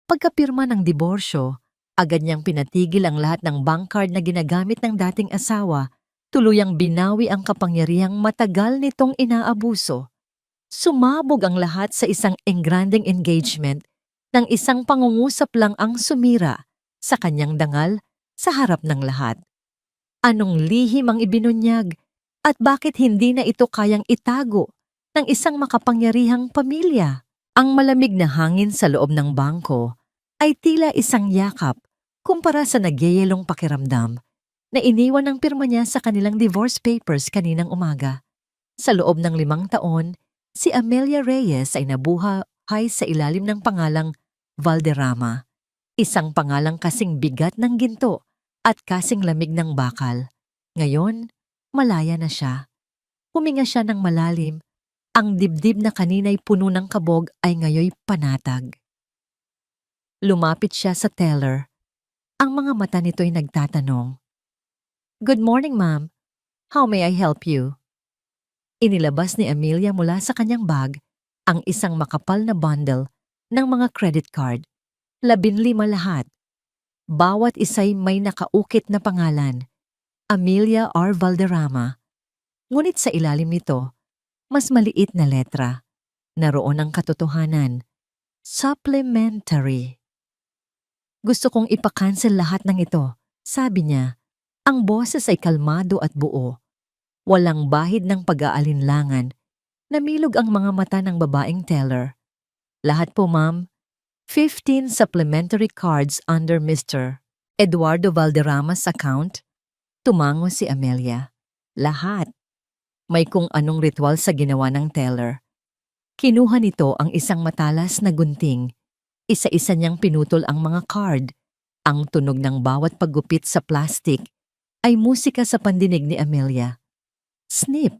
Pagkapirma ng diborsyo, agad niyang pinatigil ang lahat ng bank card na ginagamit ng dating asawa, tuluyang binawi ang kapangyarihang matagal nitong inaabuso. Sumabog ang lahat sa isang engranding engagement nang isang pangungusap lang ang sumira sa kanyang dangal sa harap ng lahat. Anong lihim ang ibinunyag at bakit hindi na ito kayang itago ng isang makapangyarihang pamilya? Ang malamig na hangin sa loob ng bangko ay tila isang yakap kumpara sa nagyayelong pakiramdam na iniwan ng pirma niya sa kanilang divorce papers kaninang umaga. Sa loob ng 5 taon, si Amelia Reyes ay nabuhay sa ilalim ng pangalang Valderrama, isang pangalang kasing bigat ng ginto at kasing lamig ng bakal. Ngayon, malaya na siya. Huminga siya ng malalim. Ang dibdib na kanina'y puno ng kabog ay ngayoy panatag. Lumapit siya sa teller. Ang mga mata nito'y nagtatanong, "Good morning, ma'am. How may I help you?" Inilabas ni Amelia mula sa kanyang bag ang isang makapal na bundle ng mga credit card. 15 lahat. Bawat isa'y may nakaukit na pangalan, Amelia R. Valderrama. Ngunit sa ilalim nito, mas maliit na letra. Naroon ang katotohanan. Supplementary. "Gusto kong ipakancel lahat ng ito," sabi niya. Ang boses ay kalmado at buo. Walang bahid ng pag-aalinlangan. Namilog ang mga mata ng babaeng teller. "Lahat po, ma'am. 15 supplementary cards under Mr. Eduardo Valderrama's account." Tumango si Amelia. Lahat. May kung anong ritual sa ginawa ng teller. Kinuha nito ang isang matalas na gunting. Isa-isa niyang pinutol ang mga card. Ang tunog ng bawat paggupit sa plastic ay musika sa pandinig ni Amelia. Snip.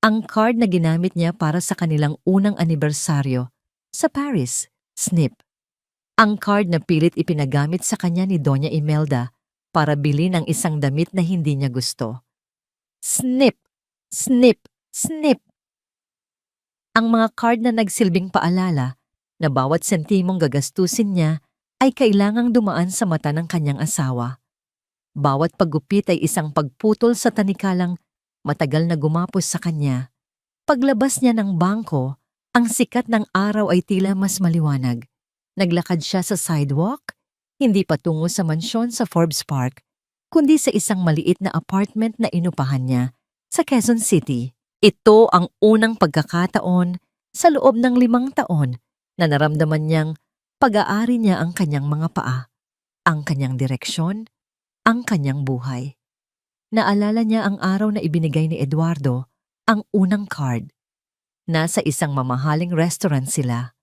Ang card na ginamit niya para sa kanilang unang anibersaryo sa Paris. Snip. Ang card na pilit ipinagamit sa kanya ni Doña Imelda para bilhin ang isang damit na hindi niya gusto. Snip. Snip. Snip. Ang mga card na nagsilbing paalala na bawat sentimong gagastusin niya ay kailangang dumaan sa mata ng kanyang asawa. Bawat paggupit ay isang pagputol sa tanikalang matagal na gumapos sa kanya. Paglabas niya ng bangko, ang sikat ng araw ay tila mas maliwanag. Naglakad siya sa sidewalk, hindi patungo sa mansyon sa Forbes Park, kundi sa isang maliit na apartment na inupahan niya sa Quezon City. Ito ang unang pagkakataon sa loob ng 5 taon na naramdaman niyang pag-aari niya ang kanyang mga paa, ang kanyang direksyon, ang kanyang buhay. Naalala niya ang araw na ibinigay ni Eduardo ang unang card. Nasa isang mamahaling restaurant sila.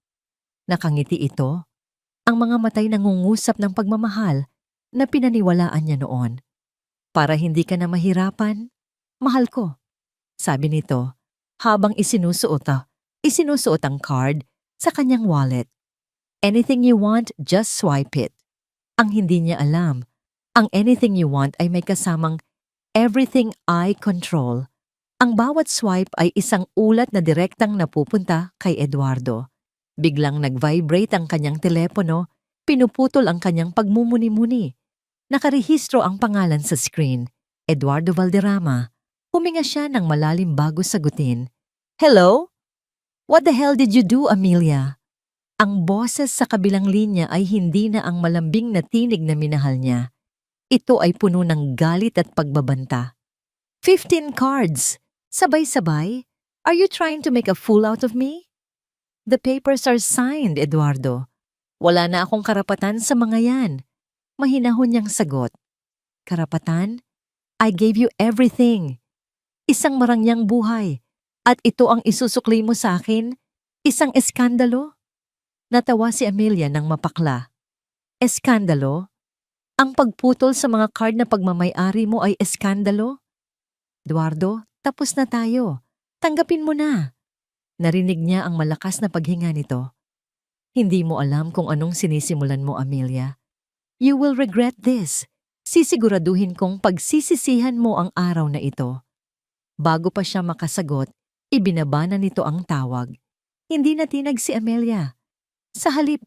Nakangiti ito, ang mga matay nangungusap ng pagmamahal na pinaniwalaan niya noon. "Para hindi ka na mahirapan, mahal ko," sabi nito, habang isinusuot ang card sa kanyang wallet. "Anything you want, just swipe it." Ang hindi niya alam, ang anything you want ay may kasamang everything I control. Ang bawat swipe ay isang ulat na direktang napupunta kay Eduardo. Biglang nag-vibrate ang kanyang telepono, pinuputol ang kanyang pagmumuni-muni. Nakarehistro ang pangalan sa screen, Eduardo Valderrama. Huminga siya ng malalim bago sagutin. "Hello? What the hell did you do, Amelia?" Ang boses sa kabilang linya ay hindi na ang malambing na tinig na minahal niya. Ito ay puno ng galit at pagbabanta. 15 cards! Sabay-sabay? Are you trying to make a fool out of me?" "The papers are signed, Eduardo. Wala na akong karapatan sa mga yan." Mahinahon niyang sagot. "Karapatan? I gave you everything. Isang marangyang buhay. At ito ang isusukli mo sa akin? Isang eskandalo?" Natawa si Amelia ng mapakla. "Eskandalo? Ang pagputol sa mga card na pagmamay-ari mo ay eskandalo? Eduardo, tapos na tayo. Tanggapin mo na." Narinig niya ang malakas na paghinga nito. "Hindi mo alam kung anong sinisimulan mo, Amelia. You will regret this. Sisiguraduhin kong pagsisisihan mo ang araw na ito." Bago pa siya makasagot, ibinaba na nito ang tawag. Hindi natinag si Amelia. Sa halip,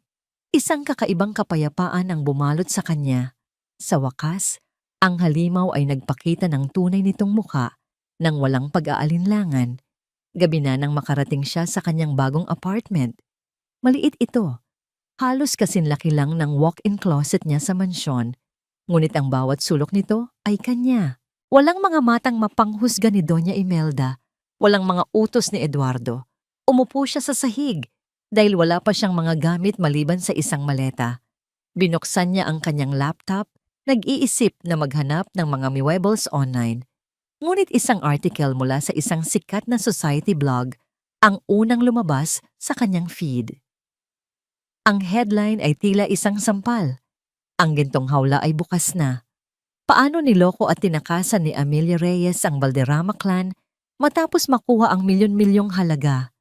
Isang kakaibang kapayapaan ang bumalot sa kanya. Sa wakas, ang halimaw ay nagpakita ng tunay nitong mukha nang walang pag-aalinlangan. Gabi na nang makarating siya sa kanyang bagong apartment. Maliit ito. Halos kasinlaki lang ng walk-in closet niya sa mansyon. Ngunit ang bawat sulok nito ay kanya. Walang mga matang mapanghusga ni Doña Imelda. Walang mga utos ni Eduardo. Umupo siya sa sahig dahil wala pa siyang mga gamit maliban sa isang maleta. Binuksan niya ang kanyang laptop, nag-iisip na maghanap ng mga muebles online. Ngunit isang article mula sa isang sikat na society blog ang unang lumabas sa kanyang feed. Ang headline ay tila isang sampal. Ang gintong hawla ay bukas na. Paano niloko at tinakasan ni Amelia Reyes ang Valderrama clan matapos makuha ang milyon-milyong halaga?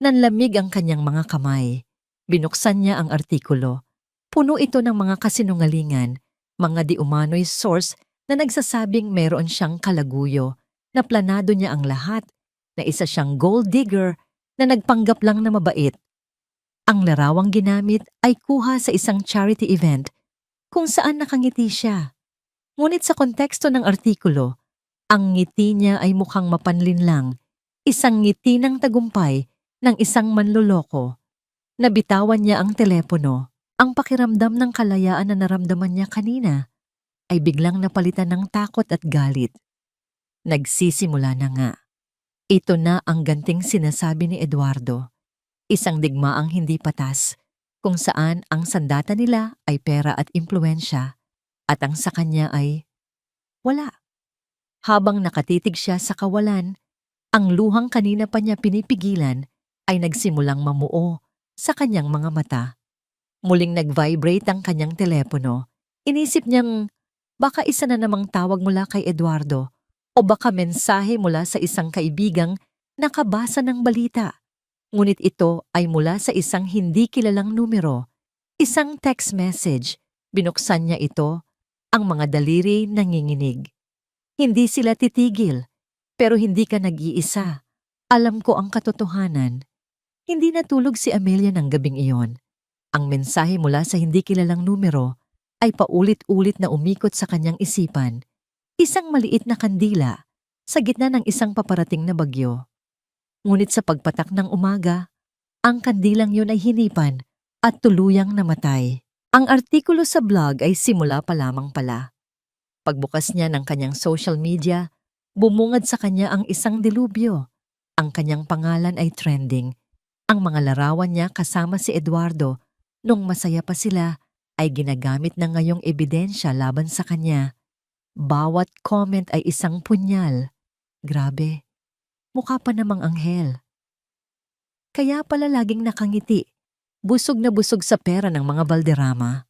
Nanlamig ang kanyang mga kamay. Binuksan niya ang artikulo. Puno ito ng mga kasinungalingan, mga di umano'y source na nagsasabing meron siyang kalaguyo, na planado niya ang lahat, na isa siyang gold digger na nagpanggap lang na mabait. Ang larawang ginamit ay kuha sa isang charity event kung saan nakangiti siya. Ngunit sa konteksto ng artikulo, ang ngiti niya ay mukhang mapanlinlang, isang ngiti ng tagumpay ng isang manloloko. Nabitawan niya ang telepono. Ang pakiramdam ng kalayaan na naramdaman niya kanina ay biglang napalitan ng takot at galit. Nagsisimula na nga. Ito na ang ganting sinasabi ni Eduardo. Isang digmaang hindi patas, kung saan ang sandata nila ay pera at impluensya, at ang sa kanya ay wala. Habang nakatitig siya sa kawalan, ang luhang kanina pa niya pinipigilan ay nagsimulang mamuo sa kanyang mga mata. Muling nag-vibrate ang kanyang telepono. Inisip niyang baka isa na namang tawag mula kay Eduardo o baka mensahe mula sa isang kaibigang nakabasa ng balita. Ngunit ito ay mula sa isang hindi kilalang numero. Isang text message. Binuksan niya ito, ang mga daliri nanginginig. Hindi sila titigil, pero hindi ka nag-iisa. Alam ko ang katotohanan. Hindi natulog si Amelia ng gabing iyon. Ang mensahe mula sa hindi kilalang numero ay paulit-ulit na umikot sa kanyang isipan. Isang maliit na kandila sa gitna ng isang paparating na bagyo. Ngunit sa pagpatak ng umaga, ang kandilang yun ay hinipan at tuluyang namatay. Ang artikulo sa blog ay simula pa lamang pala. Pagbukas niya ng kanyang social media, bumungad sa kanya ang isang dilubyo. Ang kanyang pangalan ay trending. Ang mga larawan niya kasama si Eduardo nung masaya pa sila ay ginagamit na ngayong ebidensya laban sa kanya. Bawat comment ay isang punyal. Grabe, mukha pa namang anghel. Kaya pala laging nakangiti, busog na busog sa pera ng mga Valderrama.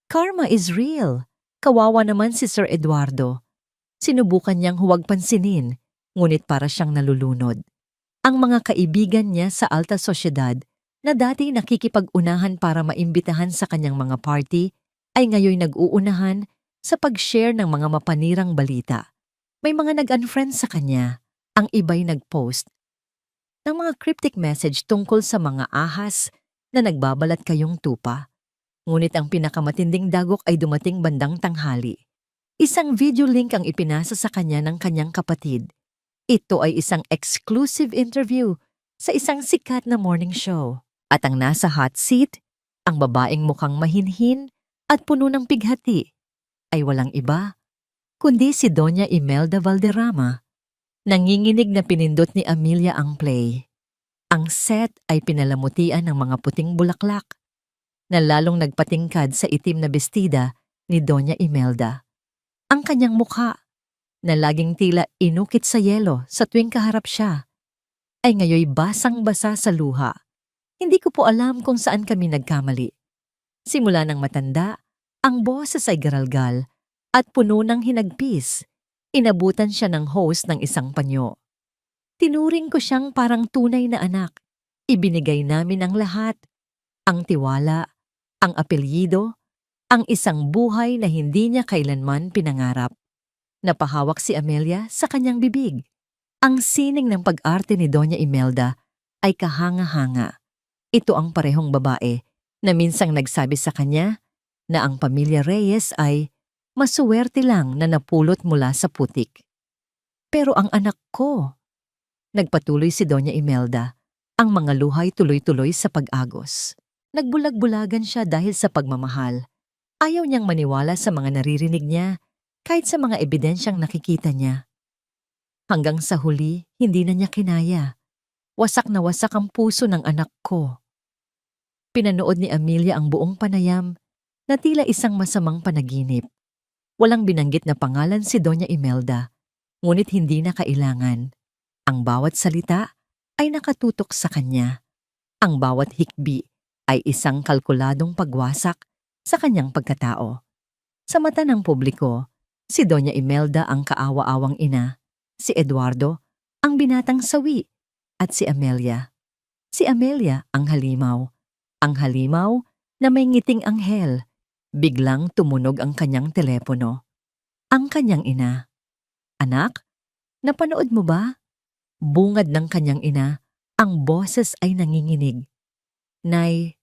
Karma is real. Kawawa naman si Sir Eduardo. Sinubukan niyang huwag pansinin, ngunit para siyang nalulunod. Ang mga kaibigan niya sa alta sosyedad na dati nakikipag-unahan para maimbitahan sa kanyang mga party ay ngayon nag-uunahan sa pag-share ng mga mapanirang balita. May mga nag-unfriend sa kanya, ang iba'y nag-post ng mga cryptic message tungkol sa mga ahas na nagbabalat kayong tupa. Ngunit ang pinakamatinding dagok ay dumating bandang tanghali. Isang video link ang ipinasa sa kanya ng kanyang kapatid. Ito ay isang exclusive interview sa isang sikat na morning show. At ang nasa hot seat, ang babaeng mukhang mahinhin at puno ng pighati, ay walang iba, kundi si Doña Imelda Valderrama. Nanginginig na pinindot ni Amelia ang play. Ang set ay pinalamutian ng mga puting bulaklak na lalong nagpatingkad sa itim na bestida ni Doña Imelda. Ang kanyang mukha, na laging tila inukit sa yelo sa tuwing kaharap siya, ay ngayoy basang-basa sa luha. Hindi ko po alam kung saan kami nagkamali. Simula ng matanda, ang boses ay garalgal at puno ng hinagpis. Inabutan siya ng host ng isang panyo. Tinuring ko siyang parang tunay na anak. Ibinigay namin ang lahat. Ang tiwala, ang apelyido, ang isang buhay na hindi niya kailanman pinangarap. Napahawak si Amelia sa kanyang bibig. Ang sining ng pag-arte ni Doña Imelda ay kahanga-hanga. Ito ang parehong babae na minsang nagsabi sa kanya na ang pamilya Reyes ay masuwerte lang na napulot mula sa putik. Pero ang anak ko, nagpatuloy si Doña Imelda, ang mga luhay tuloy-tuloy sa pag-agos. Nagbulag-bulagan siya dahil sa pagmamahal. Ayaw niyang maniwala sa mga naririnig niya, kahit sa mga ebidensyang nakikita niya. Hanggang sa huli, hindi na niya kinaya. Wasak na wasak ang puso ng anak ko. Pinanood ni Amelia ang buong panayam na tila isang masamang panaginip. Walang binanggit na pangalan si Doña Imelda, ngunit hindi na kailangan. Ang bawat salita ay nakatutok sa kanya. Ang bawat hikbi ay isang kalkuladong pagwasak sa kanyang pagkatao. Sa mata ng publiko, si Doña Imelda ang kaawa-awang ina, si Eduardo ang binatang sawi, at si Amelia. Si Amelia ang halimaw. Ang halimaw na may ngiting anghel. Biglang tumunog ang kanyang telepono. Ang kanyang ina. "Anak, napanood mo ba?" Bungad ng kanyang ina, ang boses ay nanginginig. "Nay,"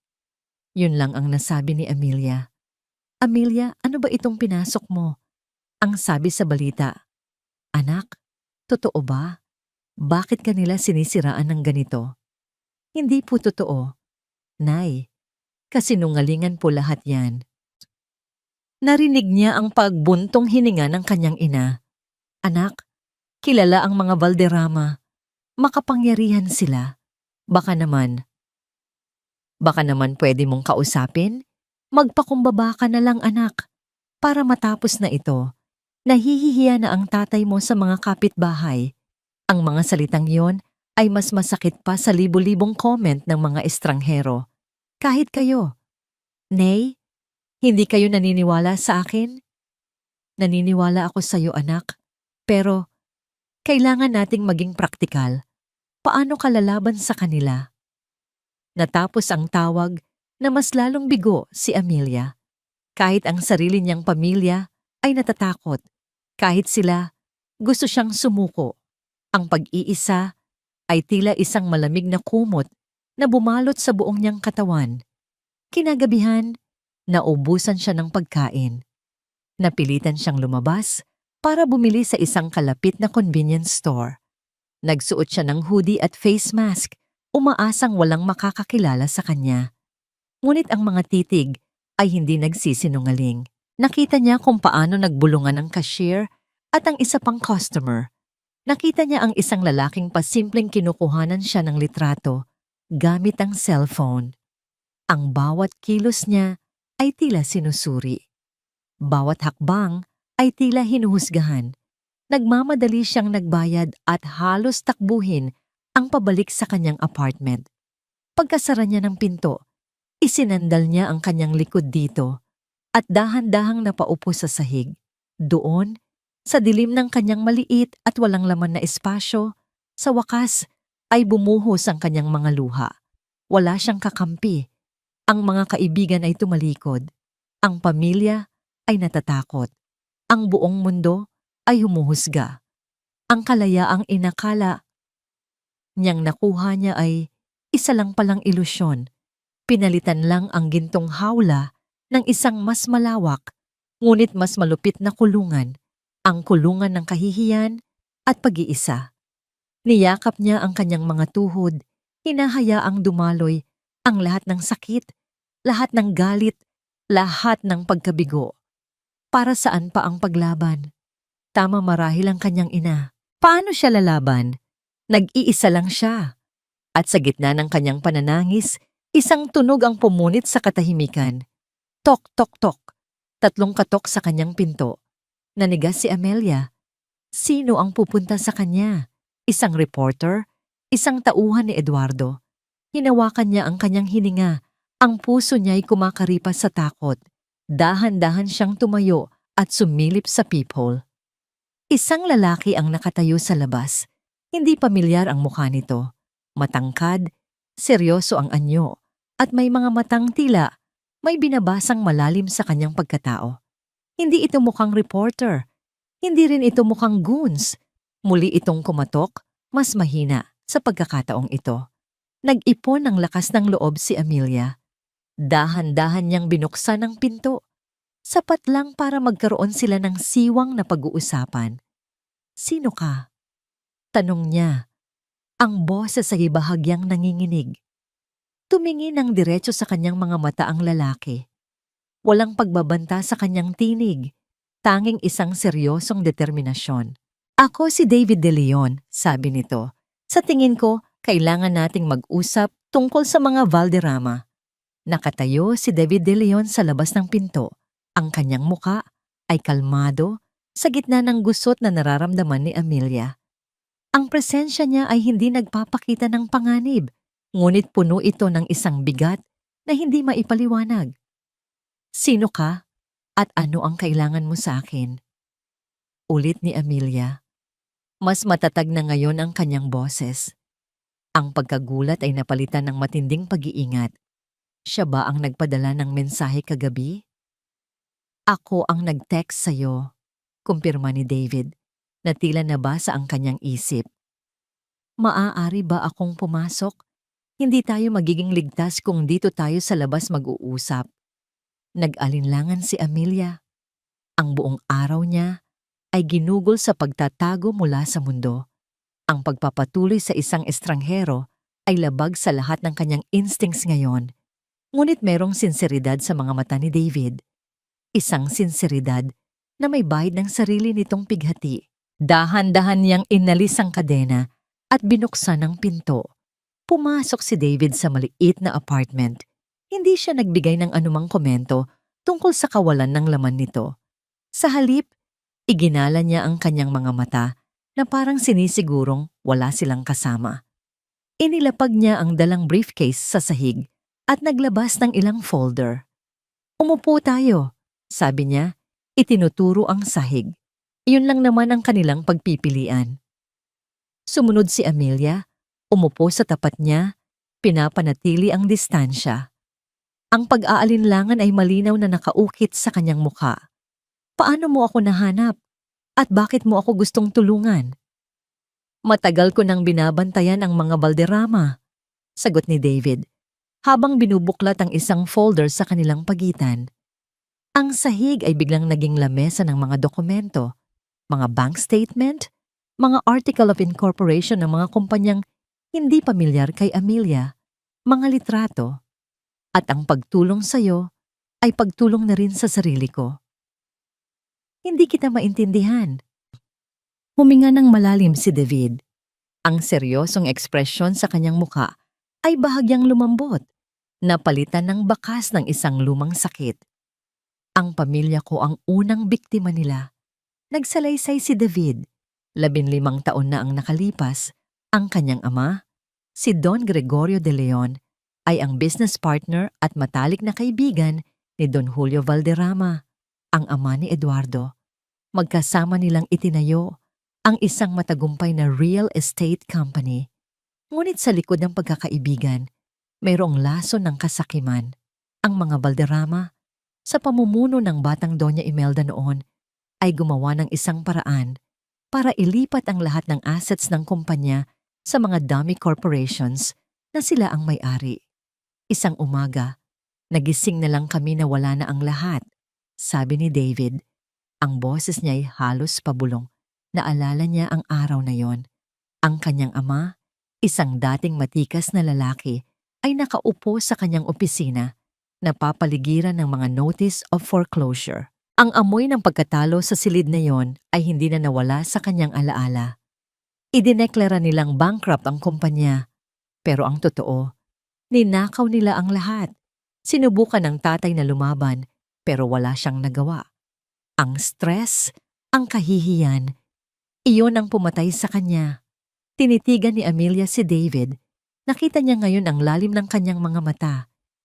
yun lang ang nasabi ni Amelia. "Amelia, ano ba itong pinasok mo?" Ang sabi sa balita. "Anak, totoo ba? Bakit kanila sinisiraan ng ganito?" "Hindi po totoo, Nay. Kasinungalingan po lahat yan." Narinig niya ang pagbuntong hininga ng kanyang ina. "Anak, kilala ang mga Valderrama. Makapangyarihan sila. Baka naman pwede mong kausapin? Magpakumbaba ka na lang, anak. Para matapos na ito, nahihihiya na ang tatay mo sa mga kapitbahay." Ang mga salitang yon ay mas masakit pa sa libu-libong comment ng mga estranghero. Kahit kayo. "Nay, hindi kayo naniniwala sa akin?" "Naniniwala ako sa iyo, anak. Pero kailangan nating maging praktikal. Paano ka lalaban sa kanila?" Natapos ang tawag na mas lalong bigo si Amelia. Kahit ang sarili niyang pamilya ay natatakot. Kahit sila, gusto siyang sumuko. Ang pag-iisa ay tila isang malamig na kumot na bumalot sa buong niyang katawan. Kinagabihan, naubusan siya ng pagkain. Napilitan siyang lumabas para bumili sa isang kalapit na convenience store. Nagsuot siya ng hoodie at face mask, umaasang walang makakakilala sa kanya. Ngunit ang mga titig ay hindi nagsisinungaling. Nakita niya kung paano nagbulungan ang cashier at ang isa pang customer. Nakita niya ang isang lalaking pasimpleng kinukuhanan siya ng litrato gamit ang cellphone. Ang bawat kilos niya ay tila sinusuri. Bawat hakbang ay tila hinuhusgahan. Nagmamadali siyang nagbayad at halos takbuhin ang pabalik sa kanyang apartment. Pagkasara niya ng pinto, isinandal niya ang kanyang likod dito at dahan-dahang napaupo sa sahig. Doon, sa dilim ng kanyang maliit at walang laman na espasyo, sa wakas ay bumuhos ang kanyang mga luha. Wala siyang kakampi. Ang mga kaibigan ay tumalikod. Ang pamilya ay natatakot. Ang buong mundo ay humuhusga. Ang kalayaang inakala niyang nakuha niya ay isa lang palang ilusyon. Pinalitan lang ang gintong hawla ng isang mas malawak, ngunit mas malupit na kulungan. Ang kulungan ng kahihiyan at pag-iisa. Niyakap niya ang kanyang mga tuhod, hinahayaang dumaloy ang lahat ng sakit, lahat ng galit, lahat ng pagkabigo. Para saan pa ang paglaban? Tama marahil ang kanyang ina. Paano siya lalaban? Nag-iisa lang siya. At sa gitna ng kanyang pananangis, isang tunog ang pumunit sa katahimikan. Tok, tok, tok. 3 katok sa kanyang pinto. Nanigas si Amelia. Sino ang pupunta sa kanya? Isang reporter? Isang tauhan ni Eduardo? Hinawakan niya ang kanyang hininga. Ang puso niya'y kumakaripas sa takot. Dahan-dahan siyang tumayo at sumilip sa peephole. Isang lalaki ang nakatayo sa labas. Hindi pamilyar ang mukha nito. Matangkad, seryoso ang anyo, at may mga matang tila may binabasang malalim sa kanyang pagkatao. Hindi ito mukhang reporter. Hindi rin ito mukhang goons. Muli itong kumatok, mas mahina sa pagkakataong ito. Nag-ipon ng lakas ng loob si Amelia. Dahan-dahan niyang binuksan ang pinto. Sapat lang para magkaroon sila ng siwang na pag-uusapan. "Sino ka?" tanong niya. Ang boses ay bahagyang nanginginig. Tumingin ng diretso sa kanyang mga mata ang lalaki. Walang pagbabanta sa kanyang tinig, tanging isang seryosong determinasyon. "Ako si David De Leon," sabi nito. "Sa tingin ko, kailangan nating mag-usap tungkol sa mga Valderrama." Nakatayo si David De Leon sa labas ng pinto. Ang kanyang muka ay kalmado sa gitna ng gusot na nararamdaman ni Amelia. Ang presensya niya ay hindi nagpapakita ng panganib, ngunit puno ito ng isang bigat na hindi maipaliwanag. "Sino ka at ano ang kailangan mo sa akin?" Ulit ni Amelia. Mas matatag na ngayon ang kanyang boses. Ang pagkagulat ay napalitan ng matinding pag-iingat. Siya ba ang nagpadala ng mensahe kagabi? "Ako ang nag-text sa'yo," kumpirma ni David, na tila nabasa ang kanyang isip. "Maaari ba akong pumasok? Hindi tayo magiging ligtas kung dito tayo sa labas mag-uusap." Nag-alinlangan si Amelia. Ang buong araw niya ay ginugol sa pagtatago mula sa mundo. Ang pagpapatuloy sa isang estranghero ay labag sa lahat ng kanyang instincts ngayon. Ngunit merong sinseridad sa mga mata ni David. Isang sinseridad na may bahid ng sarili nitong pighati. Dahan-dahan niyang inalis ang kadena at binuksan ang pinto. Pumasok si David sa maliit na apartment. Hindi siya nagbigay ng anumang komento tungkol sa kawalan ng laman nito. Sa halip, iginala niya ang kanyang mga mata na parang sinisigurong wala silang kasama. Inilapag niya ang dalang briefcase sa sahig at naglabas ng ilang folder. "Umupo tayo," sabi niya, itinuturo ang sahig. Iyon lang naman ang kanilang pagpipilian. Sumunod si Amelia, umupo sa tapat niya, pinapanatili ang distansya. Ang pag-aalinlangan ay malinaw na nakaukit sa kanyang mukha. "Paano mo ako nahanap? At bakit mo ako gustong tulungan?" "Matagal ko nang binabantayan ang mga Valderrama," sagot ni David, habang binubuklat ang isang folder sa kanilang pagitan. Ang sahig ay biglang naging lamesa ng mga dokumento, mga bank statement, mga article of incorporation ng mga kumpanyang hindi pamilyar kay Amelia, mga litrato. "At ang pagtulong sa'yo ay pagtulong na rin sa sarili ko." "Hindi kita maintindihan." Huminga ng malalim si David. Ang seryosong ekspresyon sa kanyang muka ay bahagyang lumambot, napalitan ng bakas ng isang lumang sakit. "Ang pamilya ko ang unang biktima nila." Nagsalaysay si David. 15 taon na ang nakalipas. Ang kanyang ama, si Don Gregorio de Leon, ay ang business partner at matalik na kaibigan ni Don Julio Valderrama, ang ama ni Eduardo. Magkasama nilang itinayo ang isang matagumpay na real estate company. Ngunit sa likod ng pagkakaibigan, mayroong laso ng kasakiman. Ang mga Valderrama, sa pamumuno ng batang Doña Imelda noon, ay gumawa ng isang paraan para ilipat ang lahat ng assets ng kumpanya sa mga dummy corporations na sila ang may-ari. Isang umaga, nagising na lang kami na wala na ang lahat, sabi ni David. Ang boses niya ay halos pabulong. Naalala niya ang araw na yon. Ang kanyang ama, isang dating matikas na lalaki, ay nakaupo sa kanyang opisina, napapaligiran ng mga notice of foreclosure. Ang amoy ng pagkatalo sa silid na yon ay hindi na nawala sa kanyang alaala. Idineklara nilang bankrupt ang kumpanya, pero ang totoo, ninakaw nila ang lahat. Sinubukan ng tatay na lumaban, pero wala siyang nagawa. Ang stress, ang kahihiyan, iyon ang pumatay sa kanya. Tinitigan ni Amelia si David. Nakita niya ngayon ang lalim ng kanyang mga mata.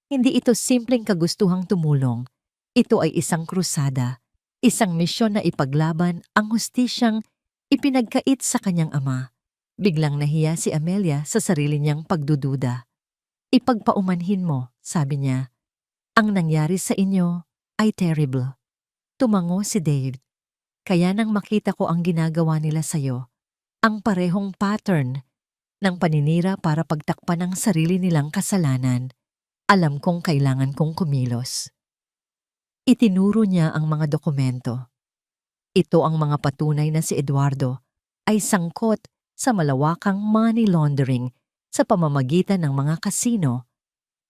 Hindi ito simpleng kagustuhang tumulong. Ito ay isang krusada, isang misyon na ipaglaban ang hustisyang ipinagkait sa kanyang ama. Biglang nahiya si Amelia sa sarili niyang pagdududa. "Ipagpaumanhin mo," sabi niya. "Ang nangyari sa inyo ay terrible." Tumango si Dave. "Kaya nang makita ko ang ginagawa nila sa'yo, ang parehong pattern ng paninira para pagtakpan ang sarili nilang kasalanan, Alam kong kailangan kong kumilos. Itinuro niya ang mga dokumento. Ito ang mga patunay na si Eduardo ay sangkot sa malawakang money laundering sa pamamagitan ng mga kasino.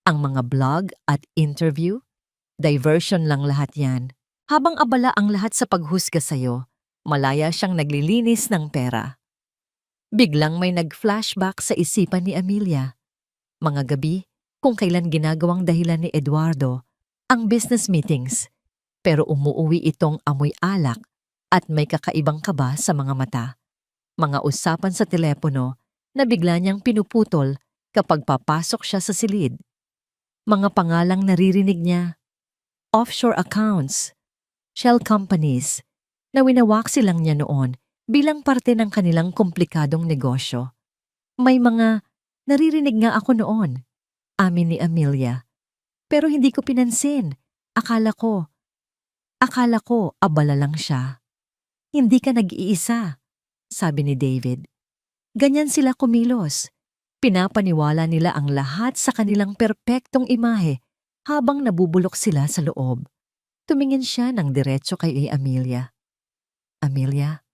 Ang mga blog at interview, diversion lang lahat yan. Habang abala ang lahat sa paghusga sa'yo, malaya siyang naglilinis ng pera. Biglang may nag-flashback sa isipan ni Amelia. Mga gabi, kung kailan ginagawang dahilan ni Eduardo ang business meetings, pero umuuwi itong amoy alak at may kakaibang kaba sa mga mata. Mga usapan sa telepono na bigla niyang pinuputol kapag papasok siya sa silid. Mga pangalang naririnig niya, offshore accounts, shell companies, na winawak silang niya noon bilang parte ng kanilang komplikadong negosyo. May mga naririnig nga ako noon, amin ni Amelia. Pero hindi ko pinansin. Akala ko abala lang siya. Hindi ka nag-iisa, sabi ni David. Ganyan sila kumilos. Pinapaniwala nila ang lahat sa kanilang perpektong imahe habang nabubulok sila sa loob. Tumingin siya ng diretso kay Amelia. Amelia,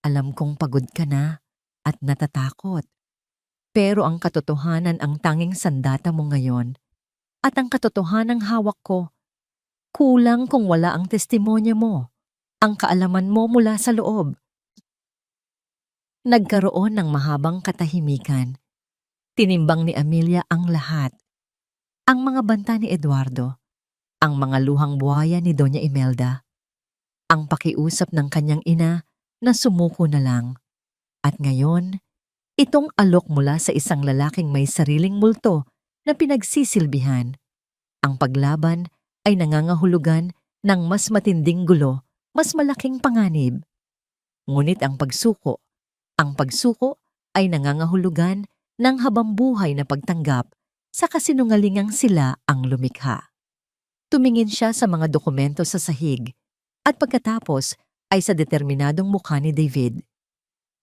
alam kong pagod ka na at natatakot. Pero ang katotohanan ang tanging sandata mo ngayon. At ang katotohanang hawak ko, kulang kung wala ang testimonya mo, ang kaalaman mo mula sa loob. Nagkaroon ng mahabang katahimikan. Tinimbang ni Amelia ang lahat. Ang mga banta ni Eduardo, ang mga luhang buhaya ni Doña Imelda, ang pakiusap ng kanyang ina na sumuko na lang. At ngayon, itong alok mula sa isang lalaking may sariling multo na pinagsisilbihan. Ang paglaban ay nangangahulugan ng mas matinding gulo, mas malaking panganib. Ngunit ang pagsuko ay nangangahulugan ng habambuhay na pagtanggap sa kasinungalingang sila ang lumikha. Tumingin siya sa mga dokumento sa sahig at pagkatapos ay sa determinadong mukha ni David.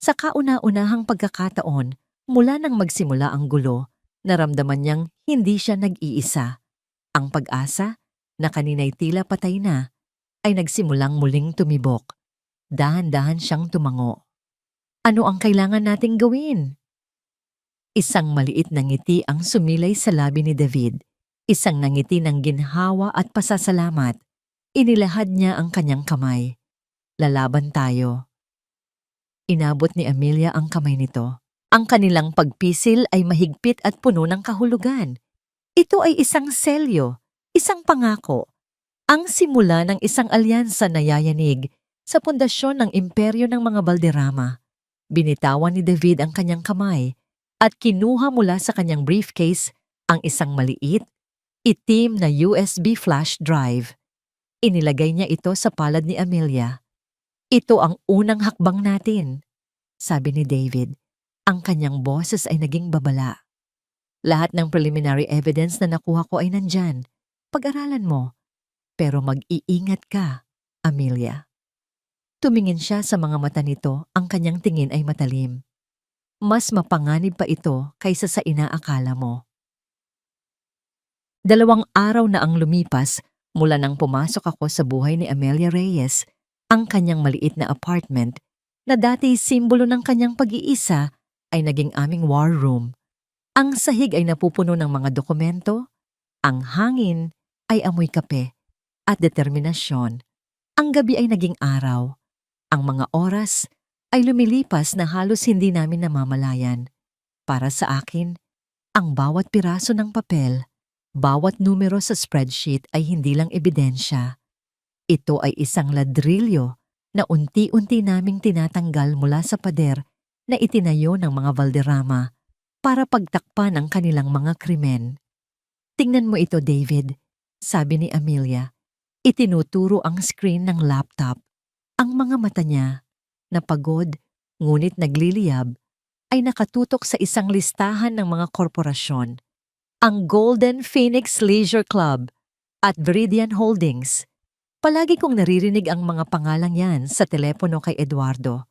Sa kauna-unahang pagkakataon, mula nang magsimula ang gulo, naramdaman niyang hindi siya nag-iisa. Ang pag-asa, na kanina'y tila patay na, ay nagsimulang muling tumibok. Dahan-dahan siyang tumango. Ano ang kailangan nating gawin? Isang maliit na ngiti ang sumilay sa labi ni David. Isang nangiti ng ginhawa at pasasalamat. Inilahad niya ang kanyang kamay. Lalaban tayo. Inabot ni Amelia ang kamay nito. Ang kanilang pagpisil ay mahigpit at puno ng kahulugan. Ito ay isang selyo, isang pangako. Ang simula ng isang alyansa na yayanig sa pundasyon ng imperyo ng mga Valderrama. Binitawan ni David ang kanyang kamay at kinuha mula sa kanyang briefcase ang isang maliit, itim na USB flash drive. Inilagay niya ito sa palad ni Amelia. Ito ang unang hakbang natin, sabi ni David. Ang kanyang boses ay naging babala. Lahat ng preliminary evidence na nakuha ko ay nandyan. Pag-aralan mo. Pero mag-iingat ka, Amelia. Tumingin siya sa mga mata nito, ang kanyang tingin ay matalim. Mas mapanganib pa ito kaysa sa inaakala mo. 2 araw na ang lumipas mula nang pumasok ako sa buhay ni Amelia Reyes, ang kanyang maliit na apartment na dati simbolo ng kanyang pag-iisa ay naging aming war room. Ang sahig ay napupuno ng mga dokumento, ang hangin ay amoy kape at determinasyon. Ang gabi ay naging araw. Ang mga oras ay lumilipas na halos hindi namin namamalayan. Para sa akin, ang bawat piraso ng papel, bawat numero sa spreadsheet ay hindi lang ebidensya. Ito ay isang ladrilyo na unti-unti naming tinatanggal mula sa pader na itinayo ng mga Valderrama para pagtakpan ang kanilang mga krimen. Tingnan mo ito, David, sabi ni Amelia. Itinuturo ang screen ng laptop. Ang mga mata niya, na pagod ngunit nagliliyab, ay nakatutok sa isang listahan ng mga korporasyon. Ang Golden Phoenix Leisure Club at Viridian Holdings. Palagi kong naririnig ang mga pangalang yan sa telepono kay Eduardo.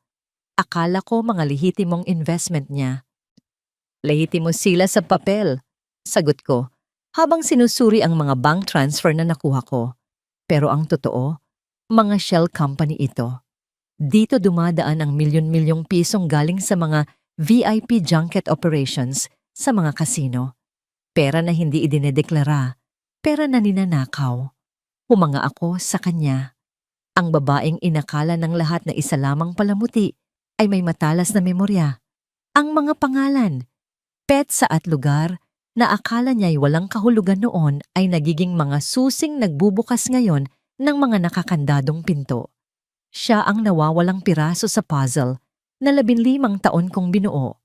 Akala ko mga lehitimong investment niya. Lehitimo sila sa papel, sagot ko. habang sinusuri ang mga bank transfer na nakuha ko. Pero ang totoo, mga shell company ito. Dito dumadaan ang milyon-milyong pisong galing sa mga VIP junket operations sa mga kasino. Pera na hindi idinedeklara, pera na ninanakaw. Humanga ako sa kanya. Ang babaeng inakala ng lahat na isa lamang palamuti ay may matalas na memorya. Ang mga pangalan, petsa at lugar na akala niya'y walang kahulugan noon ay nagiging mga susing nagbubukas ngayon ng mga nakakandadong pinto. Siya ang nawawalang piraso sa puzzle na 15 taon kong binuo.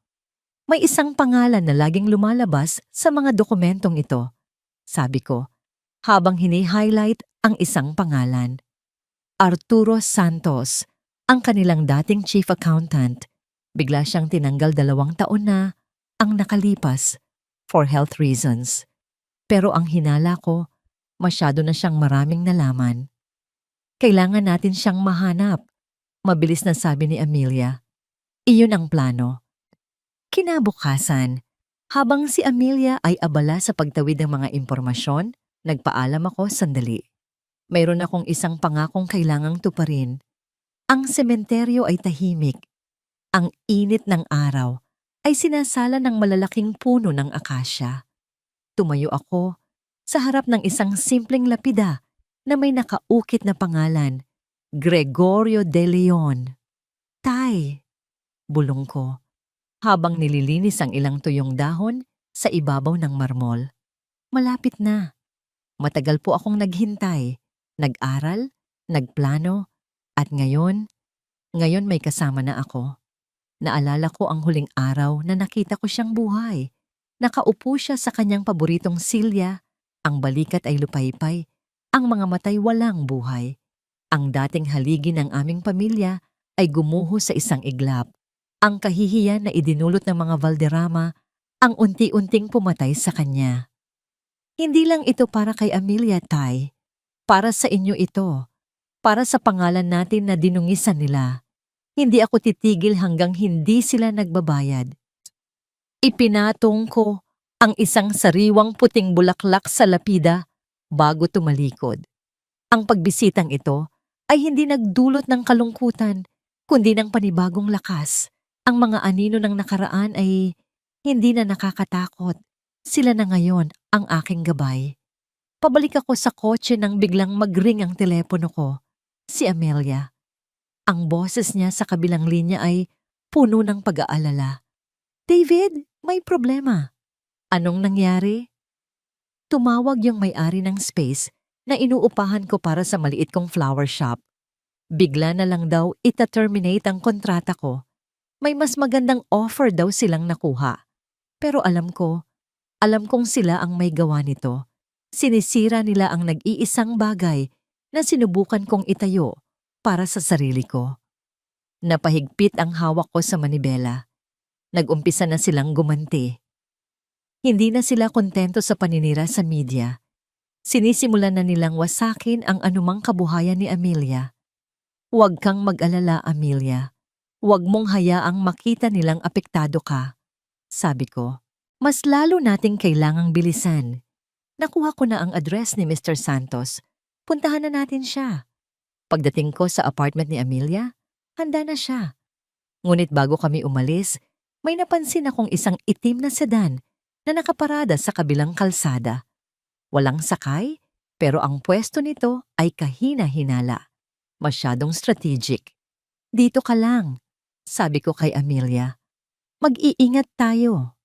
May isang pangalan na laging lumalabas sa mga dokumentong ito. Sabi ko, habang hini-highlight ang isang pangalan. Arturo Santos, ang kanilang dating chief accountant. Bigla siyang tinanggal 2 taon na ang nakalipas for health reasons. Pero ang hinala ko, masyado na siyang maraming nalaman. Kailangan natin siyang mahanap. Mabilis na sabi ni Amelia. Iyon ang plano. Kinabukasan, habang si Amelia ay abala sa pagtawid ng mga impormasyon, nagpaalam ako sandali. Mayroon akong isang pangakong kailangang tuparin. Ang sementeryo ay tahimik. Ang init ng araw ay sinasala ng malalaking puno ng akasya. Tumayo ako sa harap ng isang simpleng lapida na may nakaukit na pangalan, Gregorio de Leon. Tay, bulong ko, habang nililinis ang ilang tuyong dahon sa ibabaw ng marmol. Malapit na. Matagal po akong naghintay, nag-aral, nagplano, at ngayon may kasama na ako. Naalala ko ang huling araw na nakita ko siyang buhay. Nakaupo siya sa kanyang paboritong silya, ang balikat ay lupaypay, ang mga matay walang buhay. Ang dating haligi ng aming pamilya ay gumuho sa isang iglap. Ang kahihiyan na idinulot ng mga Valderrama ang unti-unting pumatay sa kanya. Hindi lang ito para kay Amelia, Tay. Para sa inyo ito. Para sa pangalan natin na dinungisan nila. Hindi ako titigil hanggang hindi sila nagbabayad. Ipinatong ko ang isang sariwang puting bulaklak sa lapida bago tumalikod. Ang pagbisitang ito ay hindi nagdulot ng kalungkutan, kundi ng panibagong lakas. Ang mga anino ng nakaraan ay hindi na nakakatakot. Sila na ngayon ang aking gabay. Pabalik ako sa kotse nang biglang mag-ring ang telepono ko. Si Amelia. Ang boses niya sa kabilang linya ay puno ng pag-aalala. David, may problema. Anong nangyari? Tumawag yung may-ari ng space na inuupahan ko para sa maliit kong flower shop. Bigla na lang daw ita-terminate ang kontrata ko. May mas magandang offer daw silang nakuha. Pero alam kong sila ang may gawa nito. Sinisira nila ang nag-iisang bagay na sinubukan kong itayo para sa sarili ko. Napahigpit ang hawak ko sa manibela. Nag-umpisa na silang gumanti. Hindi na sila kontento sa paninira sa media. Sinisimulan na nilang wasakin ang anumang kabuhayan ni Amelia. Huwag kang mag-alala, Amelia. Huwag mong hayaang makita nilang apektado ka. Sabi ko, mas lalo nating kailangang bilisan. Nakuha ko na ang address ni Mr. Santos. Puntahan na natin siya. Pagdating ko sa apartment ni Amelia, handa na siya. Ngunit bago kami umalis, may napansin akong isang itim na sedan na nakaparada sa kabilang kalsada. Walang sakay, pero ang pwesto nito ay kahina-hinala. Masyadong strategic. Dito ka lang, sabi ko kay Amelia. Mag-iingat tayo.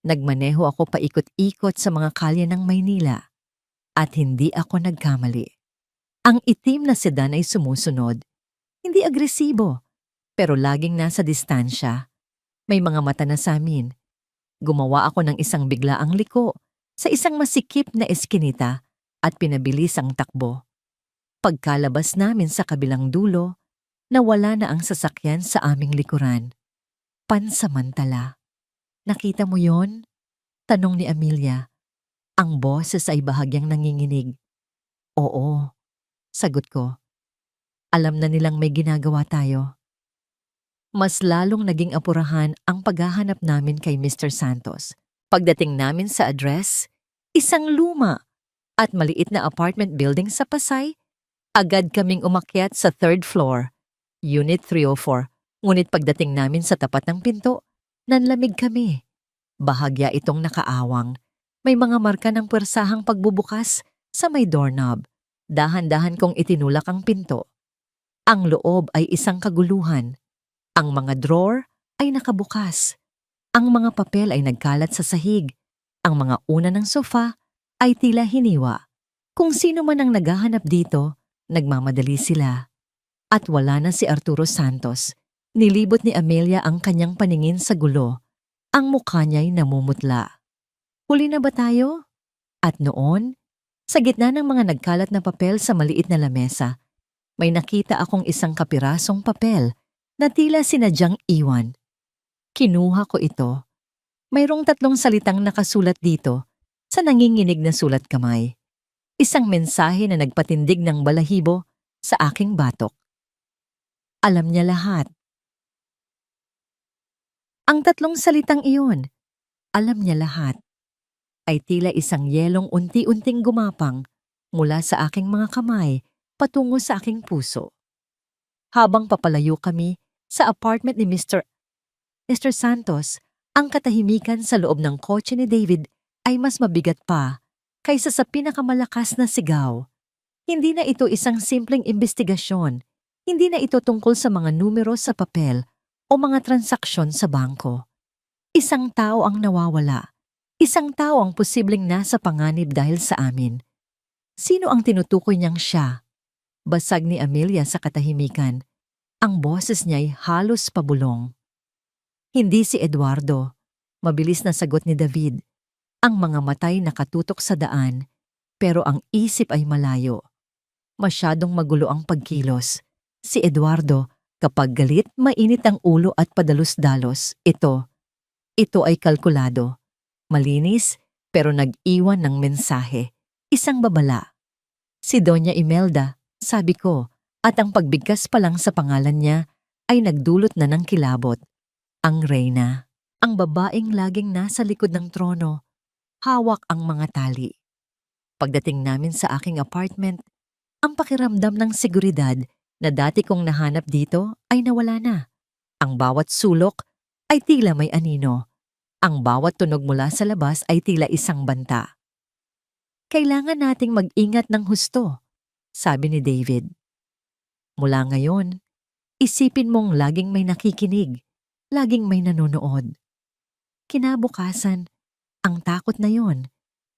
Nagmaneho ako paikot-ikot sa mga kalye ng Maynila at hindi ako nagkamali. Ang itim na sedan ay sumusunod. Hindi agresibo, pero laging nasa distansya. May mga mata na sa amin. Gumawa ako ng isang biglaang liko sa isang masikip na eskinita at pinabilis ang takbo. Pagkalabas namin sa kabilang dulo, nawala na ang sasakyan sa aming likuran. Pansamantala. Nakita mo yon? Tanong ni Amelia. Ang boses ay bahagyang nanginginig. Oo, sagot ko. Alam na nilang may ginagawa tayo. Mas lalong naging apurahan ang paghahanap namin kay Mr. Santos. Pagdating namin sa address, Isang luma at maliit na apartment building sa Pasay. Agad kaming umakyat sa third floor, Unit 304. Ngunit pagdating namin sa tapat ng pinto, nanlamig kami. Bahagya itong nakaawang. May mga marka ng puwersahang pagbubukas sa may doorknob. Dahan-dahan kong itinulak ang pinto. Ang loob ay isang kaguluhan. Ang mga drawer ay nakabukas. Ang mga papel ay nagkalat sa sahig. Ang mga una ng sofa ay tila hiniwa. Kung sino man ang naghahanap dito, nagmamadali sila. At wala na si Arturo Santos. Nilibot ni Amelia ang kanyang paningin sa gulo. Ang mukha niya'y namumutla. Huli na ba tayo? At noon, sa gitna ng mga nagkalat na papel sa maliit na lamesa, may nakita akong isang kapirasong papel na tila sinadyang iwan. Kinuha ko ito. Mayroong 3 salitang nakasulat dito sa nanginginig na sulat kamay. Isang mensahe na nagpatindig ng balahibo sa aking batok. Alam niya lahat. Ang 3 salitang iyon, alam niya lahat, ay tila isang yelong unti-unting gumapang mula sa aking mga kamay patungo sa aking puso. Habang papalayo kami sa apartment ni Mr. Santos, ang katahimikan sa loob ng kotse ni David ay mas mabigat pa kaysa sa pinakamalakas na sigaw. Hindi na ito isang simpleng investigasyon. Hindi na ito tungkol sa mga numero sa papel o mga transaksyon sa bangko. Isang tao ang nawawala. Isang tao ang posibleng nasa panganib dahil sa amin. Sino ang tinutukoy niyang siya? Basag ni Amelia sa katahimikan. Ang boses niya'y halos pabulong. Hindi si Eduardo. Mabilis na sagot ni David. Ang mga matay nakatutok sa daan, pero ang isip ay malayo. Masyadong magulo ang pagkilos. Si Eduardo, kapag galit, mainit ang ulo at padalos-dalos. Ito ay kalkulado. Malinis, pero nag-iwan ng mensahe. Isang babala. Si Doña Imelda, sabi ko, at ang pagbigkas pa lang sa pangalan niya ay nagdulot na ng kilabot. Ang reyna, ang babaeng laging nasa likod ng trono, hawak ang mga tali. Pagdating namin sa aking apartment, ang pakiramdam ng seguridad na dati kong nahanap dito ay nawala na. Ang bawat sulok ay tila may anino. Ang bawat tunog mula sa labas ay tila isang banta. Kailangan nating mag-ingat ng husto, sabi ni David. Mula ngayon, isipin mong laging may nakikinig, laging may nanonood. Kinabukasan, ang takot na yon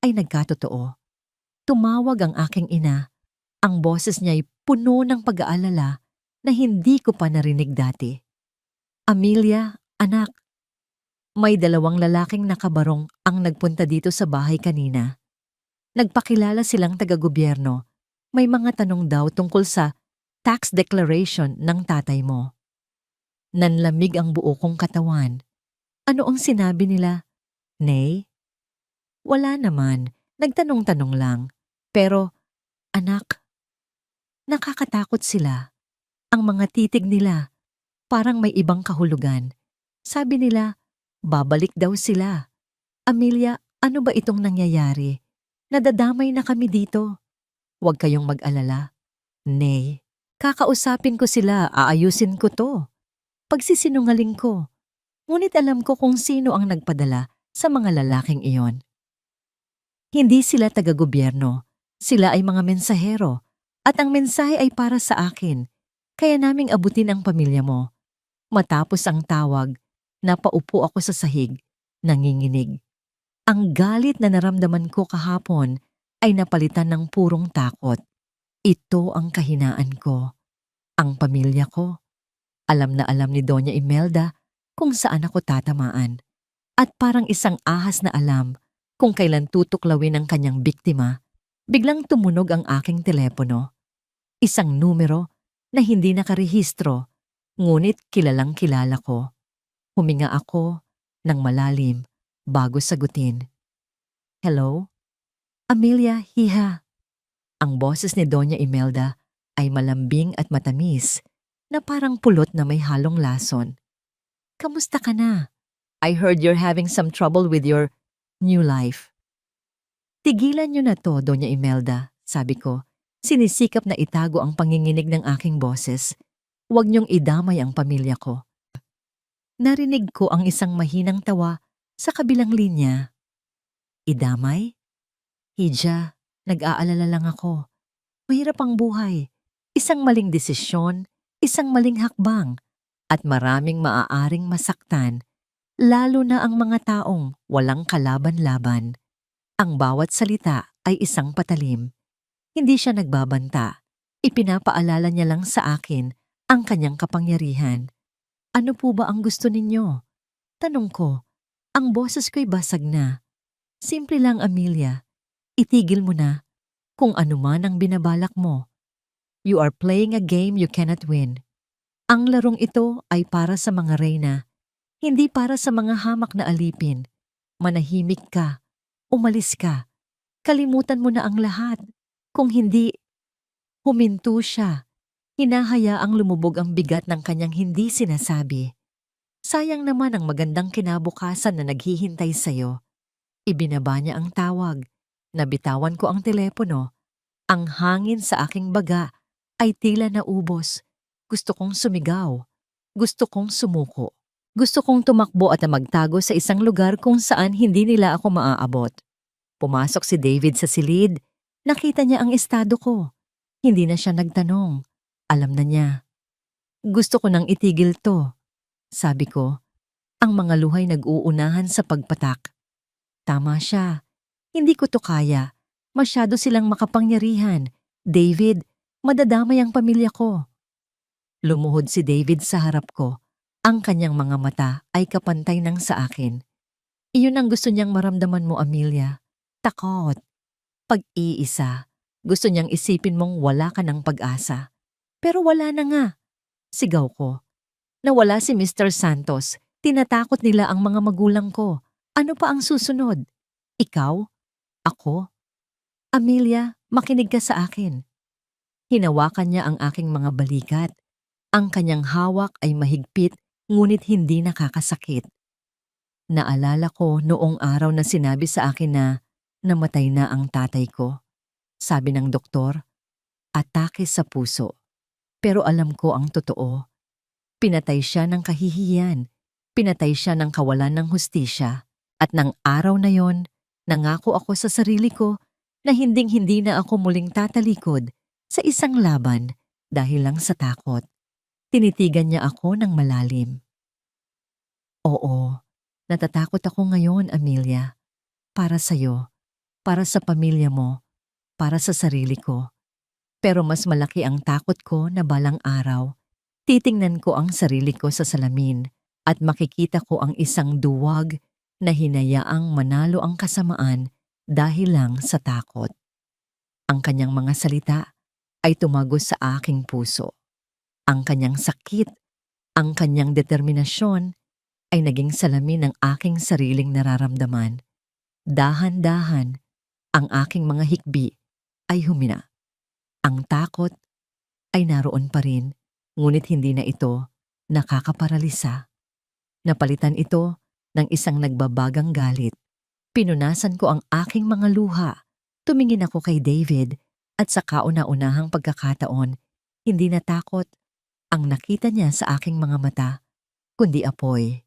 ay nagkatotoo. Tumawag ang aking ina. Ang boses niya'y puno ng pag-aalala na hindi ko pa narinig dati. Amelia, anak, may 2 lalaking nakabarong ang nagpunta dito sa bahay kanina. Nagpakilala silang taga-gobyerno. May mga tanong daw tungkol sa tax declaration ng tatay mo. Nanlamig ang buo kong katawan. Ano ang sinabi nila? Nay? Wala naman. Nagtanong-tanong lang. Pero, anak, nakakatakot sila. Ang mga titig nila, parang may ibang kahulugan. Sabi nila, babalik daw sila. Amelia, ano ba itong nangyayari? Nadadamay na kami dito. Huwag kayong mag-alala. Nay, kakausapin ko sila, aayusin ko to. Pagsisinungaling ko. Ngunit alam ko kung sino ang nagpadala sa mga lalaking iyon. Hindi sila taga-gobyerno. Sila ay mga mensahero. At ang mensahe ay para sa akin, kaya naming abutin ang pamilya mo. Matapos ang tawag, napaupo ako sa sahig, nanginginig. Ang galit na naramdaman ko kahapon ay napalitan ng purong takot. Ito ang kahinaan ko. Ang pamilya ko. Alam na alam ni Doña Imelda kung saan ako tatamaan. At parang isang ahas na alam kung kailan tutuklawin ang kanyang biktima, biglang tumunog ang aking telepono. Isang numero na hindi nakarehistro, ngunit kilalang kilala ko. Huminga ako ng malalim bago sagutin. Hello? Amelia, hiha. Ang boses ni Doña Imelda ay malambing at matamis na parang pulot na may halong lason. Kamusta ka na? I heard you're having some trouble with your new life. Tigilan niyo na to, Doña Imelda, sabi ko. Sinisikap na itago ang panginginig ng aking boses. Huwag niyong idamay ang pamilya ko. Narinig ko ang isang mahinang tawa sa kabilang linya. Idamay? Hija, nag-aalala lang ako. Mahirap ang buhay. Isang maling desisyon, isang maling hakbang, at maraming maaaring masaktan, lalo na ang mga taong walang kalaban-laban. Ang bawat salita ay isang patalim. Hindi siya nagbabanta. Ipinapaalala niya lang sa akin ang kanyang kapangyarihan. Ano po ba ang gusto ninyo? Tanong ko. Ang boses ko'y basag na. Simple lang, Amelia. Itigil mo na kung ano man ang binabalak mo. You are playing a game you cannot win. Ang larong ito ay para sa mga reyna, hindi para sa mga hamak na alipin. Manahimik ka. Umalis ka. Kalimutan mo na ang lahat. Kung hindi, huminto siya. Hinahayaang lumubog ang bigat ng kanyang hindi sinasabi. Sayang naman ang magandang kinabukasan na naghihintay sa'yo. Ibinaba niya ang tawag. Nabitawan ko ang telepono. Ang hangin sa aking baga ay tila naubos. Gusto kong sumigaw. Gusto kong sumuko. Gusto kong tumakbo at magtago sa isang lugar kung saan hindi nila ako maaabot. Pumasok si David sa silid. Nakita niya ang estado ko. Hindi na siya nagtanong. Alam na niya. Gusto ko nang itigil to. Sabi ko, ang mga luhay nag-uunahan sa pagpatak. Tama siya. Hindi ko to kaya. Masyado silang makapangyarihan. David, madadamay ang pamilya ko. Lumuhod si David sa harap ko. Ang kanyang mga mata ay kapantay ng sa akin. Iyon ang gusto niyang maramdaman mo, Amelia. Takot. Pag-iisa. Gusto niyang isipin mong wala ka ng pag-asa. Pero wala na nga. Sigaw ko. Nawala si Mr. Santos. Tinatakot nila ang mga magulang ko. Ano pa ang susunod? Ikaw? Ako? Amelia, makinig ka sa akin. Hinawakan niya ang aking mga balikat. Ang kanyang hawak ay mahigpit ngunit hindi nakakasakit. Naalala ko noong araw na sinabi sa akin na namatay na ang tatay ko. Sabi ng doktor, atake sa puso. Pero alam ko ang totoo. Pinatay siya ng kahihiyan. Pinatay siya ng kawalan ng hustisya. At ng araw na yon, nangako ako sa sarili ko na hinding-hindi na ako muling tatalikod sa isang laban dahil lang sa takot. Tinitigan niya ako ng malalim. Oo, natatakot ako ngayon, Amelia. Para sa'yo, para sa pamilya mo, para sa sarili ko. Pero mas malaki ang takot ko na balang araw. Titingnan ko ang sarili ko sa salamin at makikita ko ang isang duwag na hinayaang manalo ang kasamaan dahil lang sa takot. Ang kanyang mga salita ay tumagos sa aking puso. Ang kanyang sakit, ang kanyang determinasyon ay naging salamin ng aking sariling nararamdaman. Dahan-dahan, ang aking mga hikbi ay humina. Ang takot ay naroon pa rin, ngunit hindi na ito nakakaparalisa. Napalitan ito ng isang nagbabagang galit. Pinunasan ko ang aking mga luha. Tumingin ako kay David at sa kauna-unahang pagkakataon, hindi na takot ang nakita niya sa aking mga mata, kundi apoy.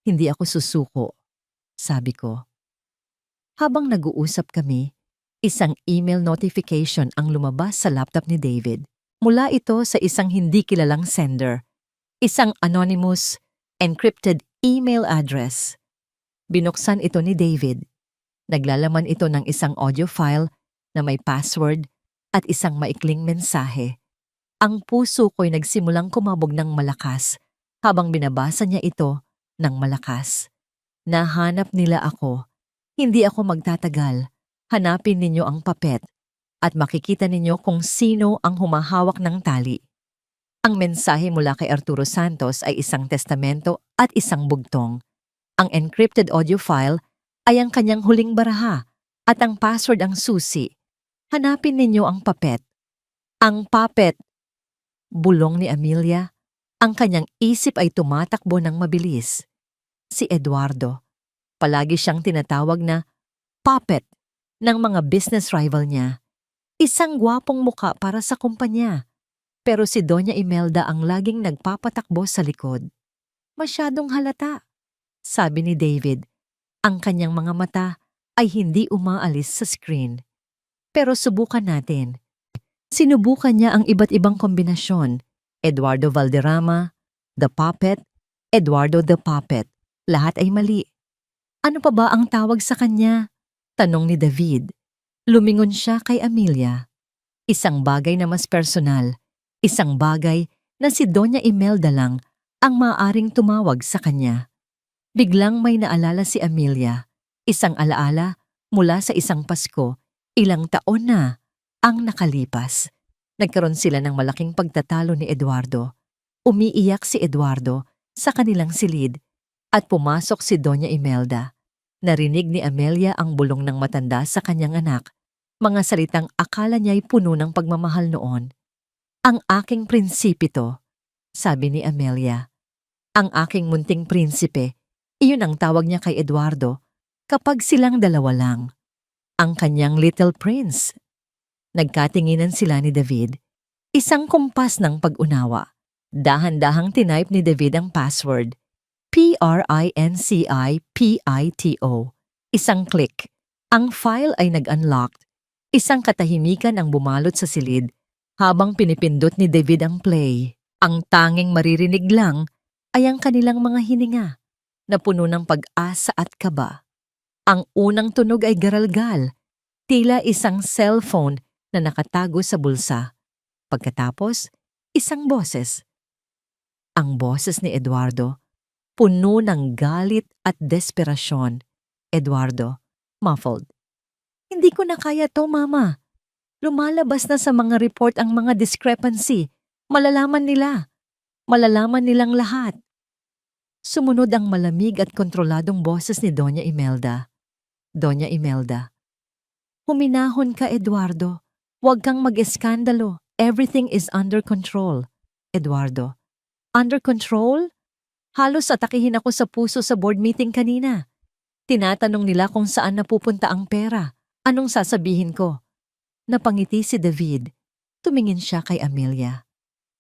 Hindi ako susuko, sabi ko. Habang nag-uusap kami, isang email notification ang lumabas sa laptop ni David. Mula ito sa isang hindi kilalang sender. Isang anonymous, encrypted email address. Binuksan ito ni David. Naglalaman ito ng isang audio file na may password at isang maikling mensahe. Ang puso ko'y nagsimulang kumabog ng malakas habang binabasa niya ito ng malakas. Nahanap nila ako. Hindi ako magtatagal. Hanapin ninyo ang papet at makikita ninyo kung sino ang humahawak ng tali. Ang mensahe mula kay Arturo Santos ay isang testamento at isang bugtong. Ang encrypted audio file ay ang kanyang huling baraha at ang password ang susi. Hanapin ninyo ang papet. Ang puppet! Bulong ni Amelia. Ang kanyang isip ay tumatakbo ng mabilis. Si Eduardo. Palagi siyang tinatawag na puppet ng mga business rival niya. Isang gwapong muka para sa kumpanya. Pero si Doña Imelda ang laging nagpapatakbo sa likod. Masyadong halata, sabi ni David. Ang kanyang mga mata ay hindi umaalis sa screen. Pero subukan natin. Sinubukan niya ang iba't ibang kombinasyon. Eduardo Valderrama, The Puppet, Eduardo the Puppet. Lahat ay mali. Ano pa ba ang tawag sa kanya? Tanong ni David. Lumingon siya kay Amelia. Isang bagay na mas personal. Isang bagay na si Doña Imelda lang ang maaaring tumawag sa kanya. Biglang may naalala si Amelia. Isang alaala mula sa isang Pasko. Ilang taon na ang nakalipas. Nagkaroon sila ng malaking pagtatalo ni Eduardo. Umiiyak si Eduardo sa kanilang silid at pumasok si Doña Imelda. Narinig ni Amelia ang bulong ng matanda sa kanyang anak. Mga salitang akala niya'y puno ng pagmamahal noon. Ang aking prinsipito, sabi ni Amelia. Ang aking munting prinsipe, iyon ang tawag niya kay Eduardo kapag silang dalawa lang. Ang kanyang little prince. Nagkatinginan sila ni David. Isang kumpas ng pag-unawa. Dahan-dahang tinype ni David ang password. PRINCIPITO. Isang click. Ang file ay nag-unlocked. Isang katahimikan ang bumalot sa silid habang pinipindot ni David ang play. Ang tanging maririnig lang ay ang kanilang mga hininga na puno ng pag-asa at kaba. Ang unang tunog ay garalgal, tila isang cellphone na nakatago sa bulsa. Pagkatapos, isang boses. Ang boses ni Eduardo, puno ng galit at desperasyon. Eduardo, muffled. Hindi ko na kaya to, Mama. Lumalabas na sa mga report ang mga discrepancy. Malalaman nila. Malalaman nilang lahat. Sumunod ang malamig at kontroladong boses ni Doña Imelda. Doña Imelda. Huminahon ka, Eduardo. Huwag kang mag-eskandalo. Everything is under control. Eduardo. Under control? Halos atakihin ako sa puso sa board meeting kanina. Tinatanong nila kung saan napupunta ang pera. Anong sasabihin ko? Napangiti si David. Tumingin siya kay Amelia.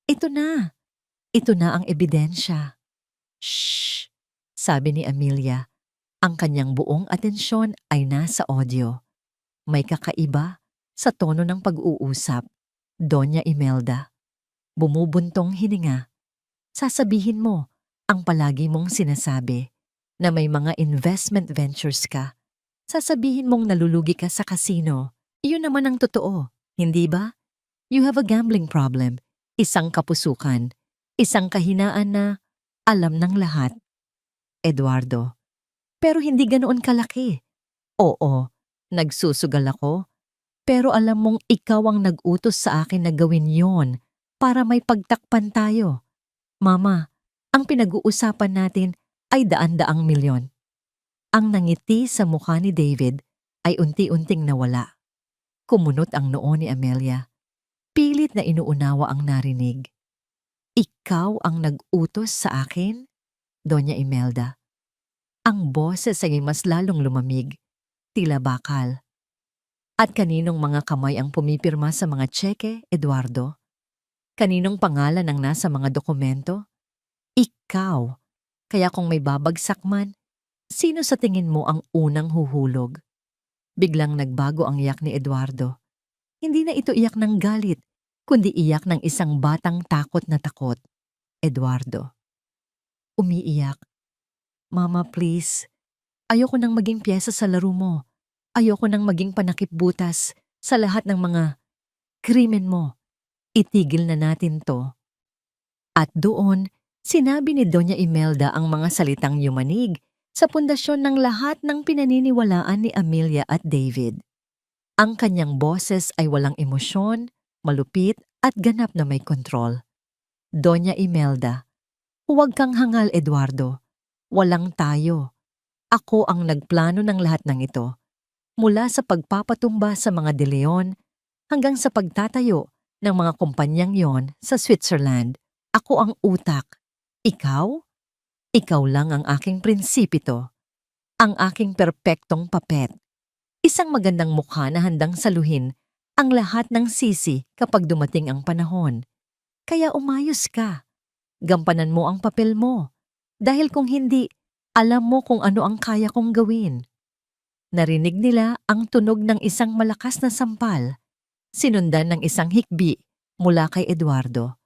Ito na. Ito na ang ebidensya. Shh! Sabi ni Amelia. Ang kanyang buong atensyon ay nasa audio. May kakaiba sa tono ng pag-uusap. Doña Imelda. Bumubuntong hininga. Sasabihin mo ang palagi mong sinasabi na may mga investment ventures ka. Sasabihin mong nalulugi ka sa kasino. Iyon naman ang totoo, hindi ba? You have a gambling problem, isang kapusukan, isang kahinaan na alam ng lahat. Eduardo. Pero hindi ganoon kalaki. Oo, nagsusugal ako. Pero alam mong ikaw ang nag-utos sa akin na gawin yon para may pagtakpan tayo. Mama, ang pinag-uusapan natin ay daan-daang milyon. Ang nangiti sa mukha ni David ay unti-unting nawala. Kumunot ang noo ni Amelia. Pilit na inuunawa ang narinig. Ikaw ang nag-utos sa akin, Doña Imelda. Ang boses ay mas lalong lumamig, tila bakal. At kaninong mga kamay ang pumipirma sa mga tseke, Eduardo? Kaninong pangalan ang nasa mga dokumento? Ikaw. Kaya kung may babagsak man, sino sa tingin mo ang unang huhulog? Biglang nagbago ang iyak ni Eduardo. Hindi na ito iyak ng galit, kundi iyak ng isang batang takot na takot. Eduardo. Umiiyak. Mama, please. Ayoko nang maging piyesa sa laro mo. Ayoko nang maging panakipbutas sa lahat ng mga krimen mo. Itigil na natin to. At doon, sinabi ni Doña Imelda ang mga salitang yumanig sa pundasyon ng lahat ng pinaniniwalaan ni Amelia at David. Ang kanyang boses ay walang emosyon, malupit at ganap na may kontrol. Doña Imelda, huwag kang hangal, Eduardo. Walang tayo. Ako ang nagplano ng lahat ng ito. Mula sa pagpapatumba sa mga De Leon hanggang sa pagtatayo ng mga kumpanyang yon sa Switzerland. Ako ang utak. Ikaw? Ikaw lang ang aking prinsipito. Ang aking perpektong papet. Isang magandang mukha na handang saluhin ang lahat ng sisi kapag dumating ang panahon. Kaya umayos ka. Gampanan mo ang papel mo. Dahil kung hindi, alam mo kung ano ang kaya kong gawin. Narinig nila ang tunog ng isang malakas na sampal, sinundan ng isang hikbi mula kay Eduardo.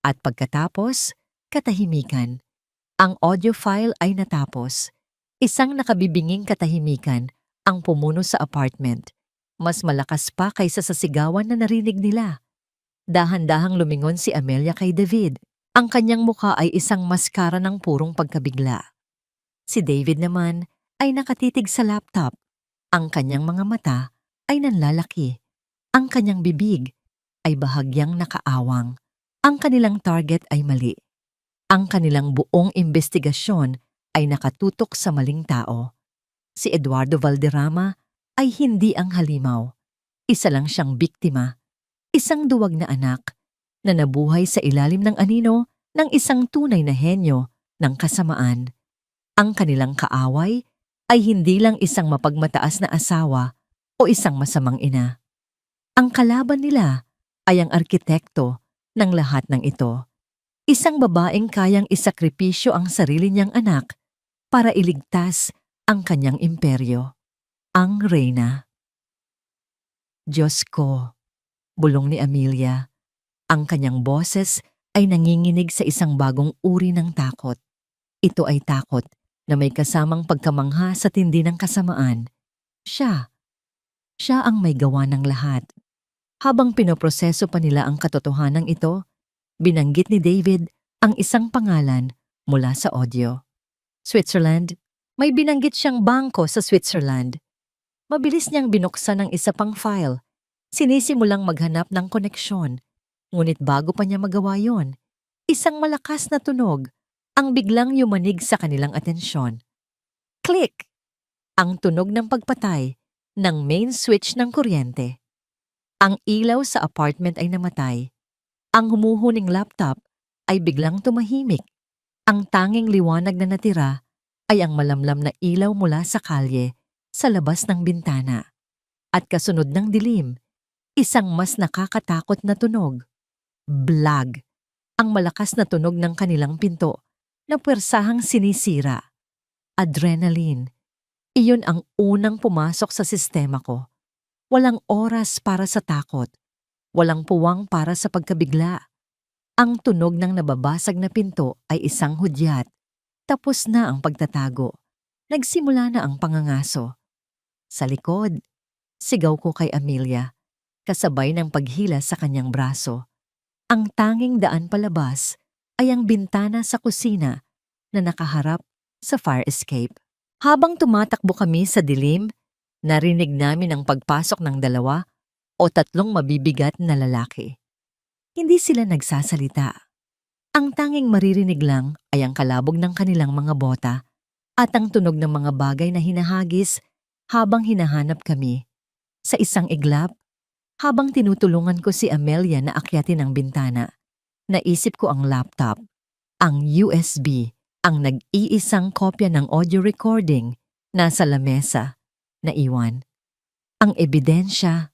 At pagkatapos, katahimikan. Ang audio file ay natapos. Isang nakabibinging katahimikan ang pumuno sa apartment. Mas malakas pa kaysa sa sigawan na narinig nila. Dahan-dahang lumingon si Amelia kay David. Ang kanyang mukha ay isang maskara ng purong pagkabigla. Si David naman ay nakatitig sa laptop. Ang kanyang mga mata ay nanlalaki. Ang kanyang bibig ay bahagyang nakaawang. Ang kanilang target ay mali. Ang kanilang buong investigasyon ay nakatutok sa maling tao. Si Eduardo Valderrama ay hindi ang halimaw. Isa lang siyang biktima. Isang duwag na anak na nabuhay sa ilalim ng anino ng isang tunay na henyo ng kasamaan. Ang kanilang kaaway ay hindi lang isang mapagmataas na asawa o isang masamang ina. Ang kalaban nila ay ang arkitekto ng lahat ng ito. Isang babaeng kayang isakripisyo ang sarili niyang anak para iligtas ang kanyang imperyo, ang reyna. Diyos ko, bulong ni Amelia. Ang kanyang boses ay nanginginig sa isang bagong uri ng takot. Ito ay takot na may kasamang pagkamangha sa tindi ng kasamaan. Siya ang may gawa ng lahat. Habang pinoproseso pa nila ang katotohanan ito, binanggit ni David ang isang pangalan mula sa audio. Switzerland. May binanggit siyang bangko sa Switzerland. Mabilis niyang binuksan ang isa pang file. Sinisimulang maghanap ng koneksyon. Ngunit bago pa niya magawa yon, isang malakas na tunog ang biglang yumanig sa kanilang atensyon. Click! Ang tunog ng pagpatay ng main switch ng kuryente. Ang ilaw sa apartment ay namatay. Ang humuhuning laptop ay biglang tumahimik. Ang tanging liwanag na natira ay ang malamlam na ilaw mula sa kalye sa labas ng bintana. At kasunod ng dilim, isang mas nakakatakot na tunog. Blag! Ang malakas na tunog ng kanilang pinto na puwersahang sinisira. Adrenaline. Iyon ang unang pumasok sa sistema ko. Walang oras para sa takot. Walang puwang para sa pagkabigla. Ang tunog ng nababasag na pinto ay isang hudyat. Tapos na ang pagtatago. Nagsimula na ang pangangaso. Sa likod, sigaw ko kay Amelia, kasabay ng paghila sa kanyang braso. Ang tanging daan palabas ay ang bintana sa kusina na nakaharap sa fire escape. Habang tumatakbo kami sa dilim, narinig namin ang pagpasok ng 2 o 3 mabibigat na lalaki. Hindi sila nagsasalita. Ang tanging maririnig lang ay ang kalabog ng kanilang mga bota at ang tunog ng mga bagay na hinahagis habang hinahanap kami. Sa isang iglap, habang tinutulungan ko si Amelia na akyatin ang bintana, naisip ko ang laptop, ang USB, ang nag-iisang kopya ng audio recording nasa lamesa na iwan. Ang ebidensya.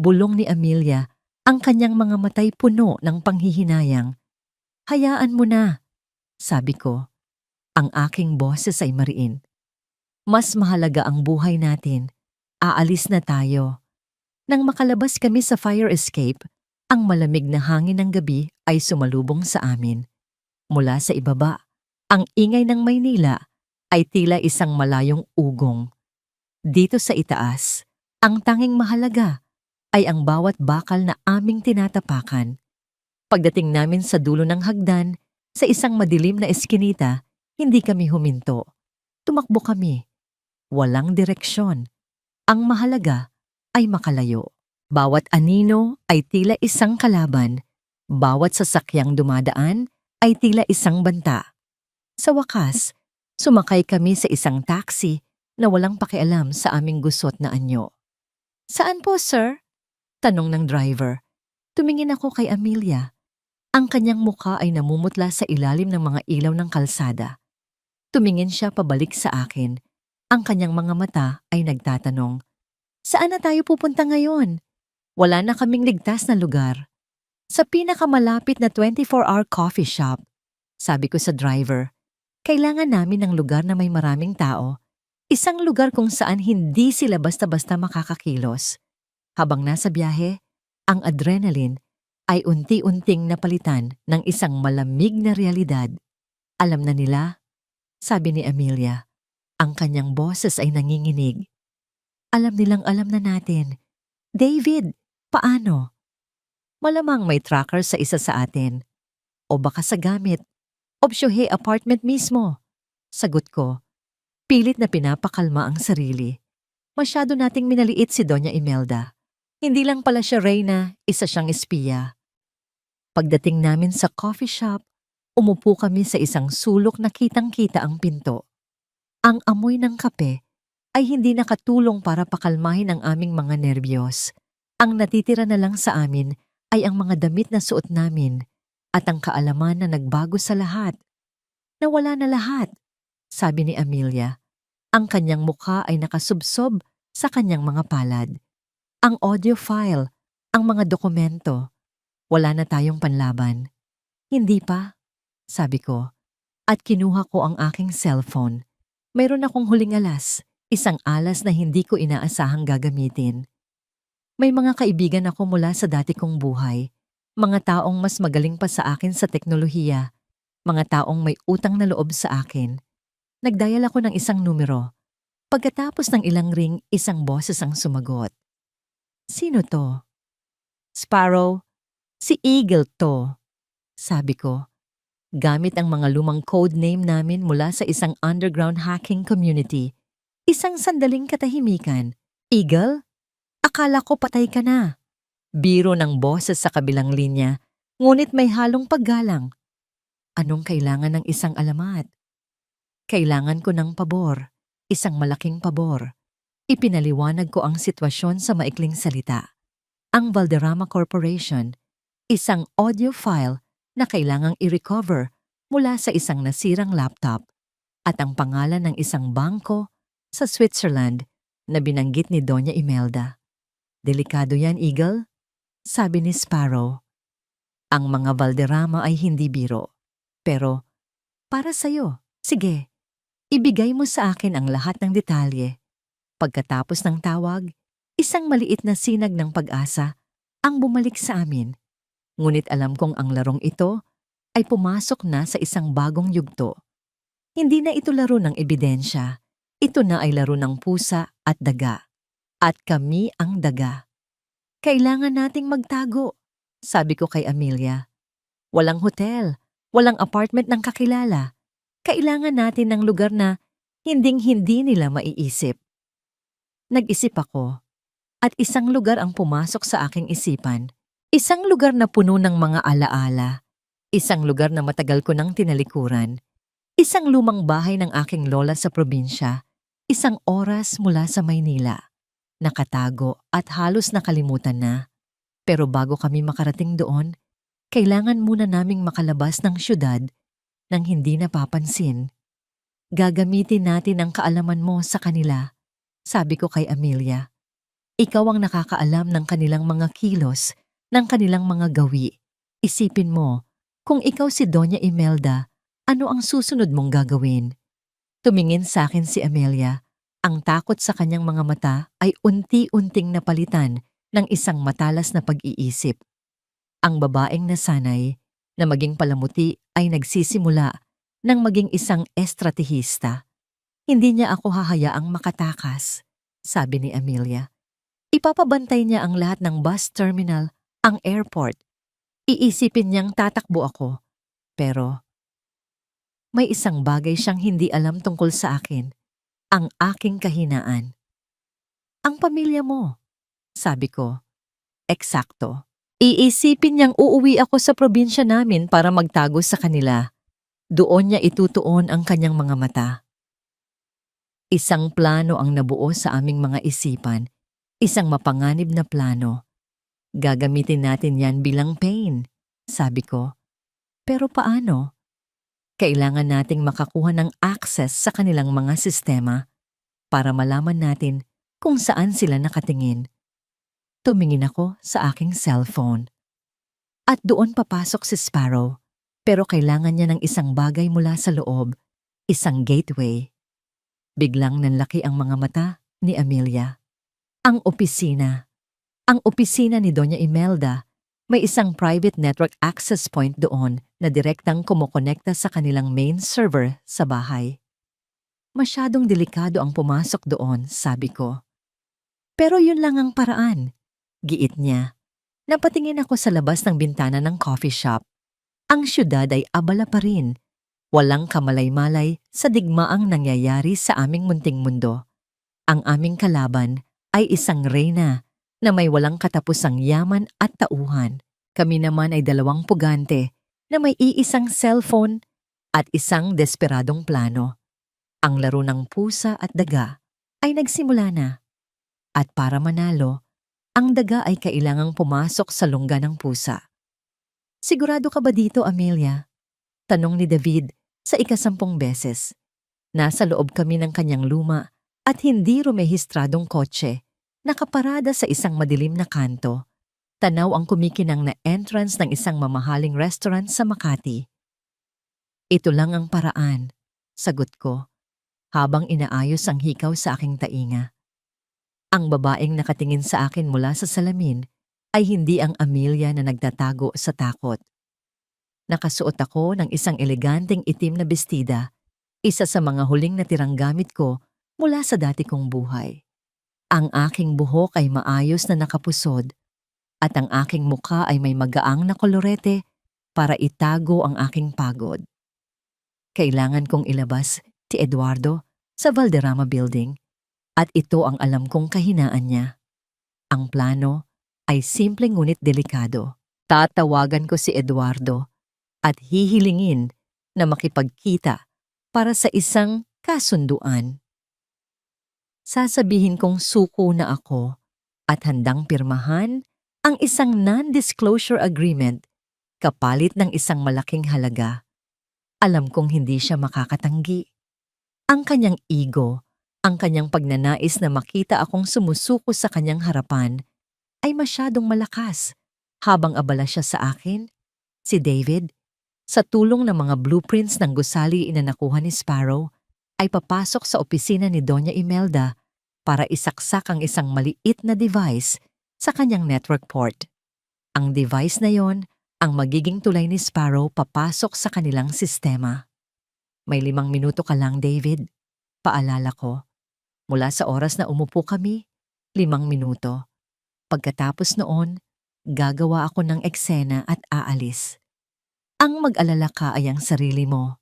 Bulong ni Amelia, ang kanyang mga matay puno ng panghihinayang. Hayaan mo na, sabi ko. Ang aking boses ay mariin. Mas mahalaga ang buhay natin. Aalis na tayo. Nang makalabas kami sa fire escape, ang malamig na hangin ng gabi ay sumalubong sa amin. Mula sa ibaba, ang ingay ng Maynila ay tila isang malayong ugong. Dito sa itaas, ang tanging mahalaga ay ang bawat bakal na aming tinatapakan. Pagdating namin sa dulo ng hagdan, sa isang madilim na eskinita, hindi kami huminto. Tumakbo kami. Walang direksyon. Ang mahalaga ay makalayo. Bawat anino ay tila isang kalaban. Bawat sasakyang dumadaan ay tila isang banta. Sa wakas, sumakay kami sa isang taxi na walang pakialam sa aming gusot na anyo. Saan po, sir? Tanong ng driver. Tumingin ako kay Amelia. Ang kanyang mukha ay namumutla sa ilalim ng mga ilaw ng kalsada. Tumingin siya pabalik sa akin. Ang kanyang mga mata ay nagtatanong, Saan na tayo pupunta ngayon? Wala na kaming ligtas na lugar. Sa pinakamalapit na 24-hour coffee shop. Sabi ko sa driver, kailangan namin ng lugar na may maraming tao. Isang lugar kung saan hindi sila basta-basta makakakilos. Habang nasa biyahe, ang adrenaline ay unti-unting napalitan ng isang malamig na realidad. Alam na nila, sabi ni Amelia, ang kanyang boses ay nanginginig. Alam na natin. David, paano? Malamang may tracker sa isa sa atin. O baka sa gamit. Opsyohe apartment mismo. Sagot ko, pilit na pinapakalma ang sarili. Masyado nating minaliit si Doña Imelda. Hindi lang pala siya reyna, isa siyang espiya. Pagdating namin sa coffee shop, umupo kami sa isang sulok na kitang-kita ang pinto. Ang amoy ng kape ay hindi nakatulong para pakalmahin ang aming mga nerbiyos. Ang natitira na lang sa amin ay ang mga damit na suot namin at ang kaalaman na nagbago sa lahat. Nawala na lahat, sabi ni Amelia. Ang kanyang mukha ay nakasubsob sa kanyang mga palad. Ang audio file, ang mga dokumento. Wala na tayong panlaban. Hindi pa, sabi ko. At kinuha ko ang aking cellphone. Mayroon akong huling alas, isang alas na hindi ko inaasahang gagamitin. May mga kaibigan ako mula sa dati kong buhay. Mga taong mas magaling pa sa akin sa teknolohiya. Mga taong may utang na loob sa akin. Nagdial ako ng isang numero. Pagkatapos ng ilang ring, isang boses ang sumagot. Sino to? Sparrow, si Eagle to. Sabi ko, gamit ang mga lumang code name namin mula sa isang underground hacking community. Isang sandaling katahimikan. Eagle? Akala ko patay ka na. Biro ng boses sa kabilang linya, ngunit may halong paggalang. Anong kailangan ng isang alamat? Kailangan ko ng pabor, isang malaking pabor. Ipinaliwanag ko ang sitwasyon sa maikling salita. Ang Valderrama Corporation, isang audio file na kailangang i-recover mula sa isang nasirang laptop at ang pangalan ng isang bangko sa Switzerland na binanggit ni Doña Imelda. Delikado yan, Eagle? Sabi ni Sparrow. Ang mga Valderrama ay hindi biro. Pero, para sa'yo, sige, ibigay mo sa akin ang lahat ng detalye. Pagkatapos ng tawag, isang maliit na sinag ng pag-asa ang bumalik sa amin. Ngunit alam kong ang larong ito ay pumasok na sa isang bagong yugto. Hindi na ito laro ng ebidensya. Ito na ay laro ng pusa at daga. At kami ang daga. Kailangan nating magtago, sabi ko kay Amelia. Walang hotel, walang apartment ng kakilala. Kailangan natin ng lugar na hinding-hindi nila maiisip. Nag-isip ako, at isang lugar ang pumasok sa aking isipan. Isang lugar na puno ng mga alaala. Isang lugar na matagal ko nang tinalikuran. Isang lumang bahay ng aking lola sa probinsya. Isang oras mula sa Maynila. Nakatago at halos nakalimutan na. Pero bago kami makarating doon, kailangan muna naming makalabas ng syudad nang hindi napapansin. Gagamitin natin ang kaalaman mo sa kanila, sabi ko kay Amelia. Ikaw ang nakakaalam ng kanilang mga kilos, ng kanilang mga gawi. Isipin mo, kung ikaw si Doña Imelda, ano ang susunod mong gagawin? Tumingin sa akin si Amelia. Ang takot sa kanyang mga mata ay unti-unting napalitan ng isang matalas na pag-iisip. Ang babaeng nasanay na maging palamuti ay nagsisimula nang maging isang estratehista. Hindi niya ako hahayaang makatakas, sabi ni Amelia. Ipapabantay niya ang lahat ng bus terminal, ang airport. Iisipin niyang tatakbo ako. Pero may isang bagay siyang hindi alam tungkol sa akin, ang aking kahinaan. Ang pamilya mo, sabi ko. Eksakto. Iisipin niyang uuwi ako sa probinsya namin para magtago sa kanila. Doon niya itutuon ang kanyang mga mata. Isang plano ang nabuo sa aming mga isipan, isang mapanganib na plano. Gagamitin natin yan bilang pain, sabi ko. Pero paano? Kailangan nating makakuha ng access sa kanilang mga sistema para malaman natin kung saan sila nakatingin. Tumingin ako sa aking cellphone. At doon papasok si Sparrow, pero kailangan niya ng isang bagay mula sa loob, isang gateway. Biglang nanlaki ang mga mata ni Amelia. Ang opisina. Ang opisina ni Doña Imelda, may isang private network access point doon na direktang kumukonekta sa kanilang main server sa bahay. Masyadong delikado ang pumasok doon, sabi ko. Pero yun lang ang paraan, giit niya. Napatingin ako sa labas ng bintana ng coffee shop. Ang syudad ay abala pa rin. Walang kamalay-malay sa digmaang nangyayari sa aming munting mundo. Ang aming kalaban ay isang reyna na may walang katapusang yaman at tauhan. Kami naman ay dalawang pugante na may iisang cellphone at isang desperadong plano. Ang laro ng pusa at daga ay nagsimula na. At para manalo, ang daga ay kailangang pumasok sa lungga ng pusa. Sigurado ka ba dito, Amelia? Tanong ni David sa 10 beses. Nasa loob kami ng kanyang luma at hindi rumehistradong kotse, nakaparada sa isang madilim na kanto. Tanaw ang kumikinang na entrance ng isang mamahaling restaurant sa Makati. Ito lang ang paraan, sagot ko, habang inaayos ang hikaw sa aking tainga. Ang babaeng nakatingin sa akin mula sa salamin ay hindi ang Amelia na nagtatago sa takot. Nakasuot ako ng isang eleganteng itim na bestida, isa sa mga huling natirang gamit ko mula sa dati kong buhay. Ang aking buhok ay maayos na nakapusod at ang aking mukha ay may magaang na kolorete para itago ang aking pagod. Kailangan kong ilabas si Eduardo sa Valderrama Building at ito ang alam kong kahinaan niya. Ang plano ay simple ngunit delikado. Tatawagan ko si Eduardo at hihilingin na makipagkita para sa isang kasunduan. Sasabihin kong suko na ako at handang pirmahan ang isang non-disclosure agreement kapalit ng isang malaking halaga. Alam kong hindi siya makakatanggi. Ang kanyang ego, ang kanyang pagnanais na makita akong sumusuko sa kanyang harapan ay masyadong malakas. Habang abala siya sa akin, si David, sa tulong ng mga blueprints ng gusali inanakuha ni Sparrow, ay papasok sa opisina ni Doña Imelda para isaksak ang isang maliit na device sa kanyang network port. Ang device na yon ang magiging tulay ni Sparrow papasok sa kanilang sistema. May 5 minuto ka lang, David. Paalala ko. Mula sa oras na umupo kami, 5 minuto. Pagkatapos noon, gagawa ako ng eksena at aalis. Ang mag-alala ka ay ang sarili mo.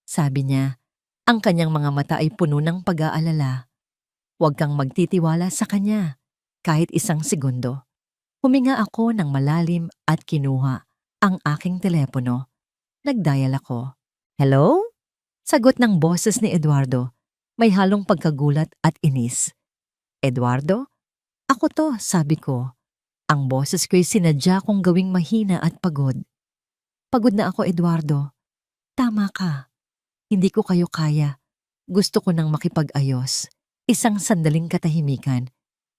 Sabi niya, ang kanyang mga mata ay puno ng pag-aalala. Huwag kang magtitiwala sa kanya, kahit 1 segundo. Huminga ako ng malalim at kinuha ang aking telepono. Nag-dial ako. Hello? Sagot ng boses ni Eduardo. May halong pagkagulat at inis. Eduardo? Ako to, sabi ko. Ang boses ko'y sinadya kong gawing mahina at pagod. Pagod na ako, Eduardo. Tama ka. Hindi ko kayo kaya. Gusto ko nang makipag-ayos. 1 sandaling katahimikan.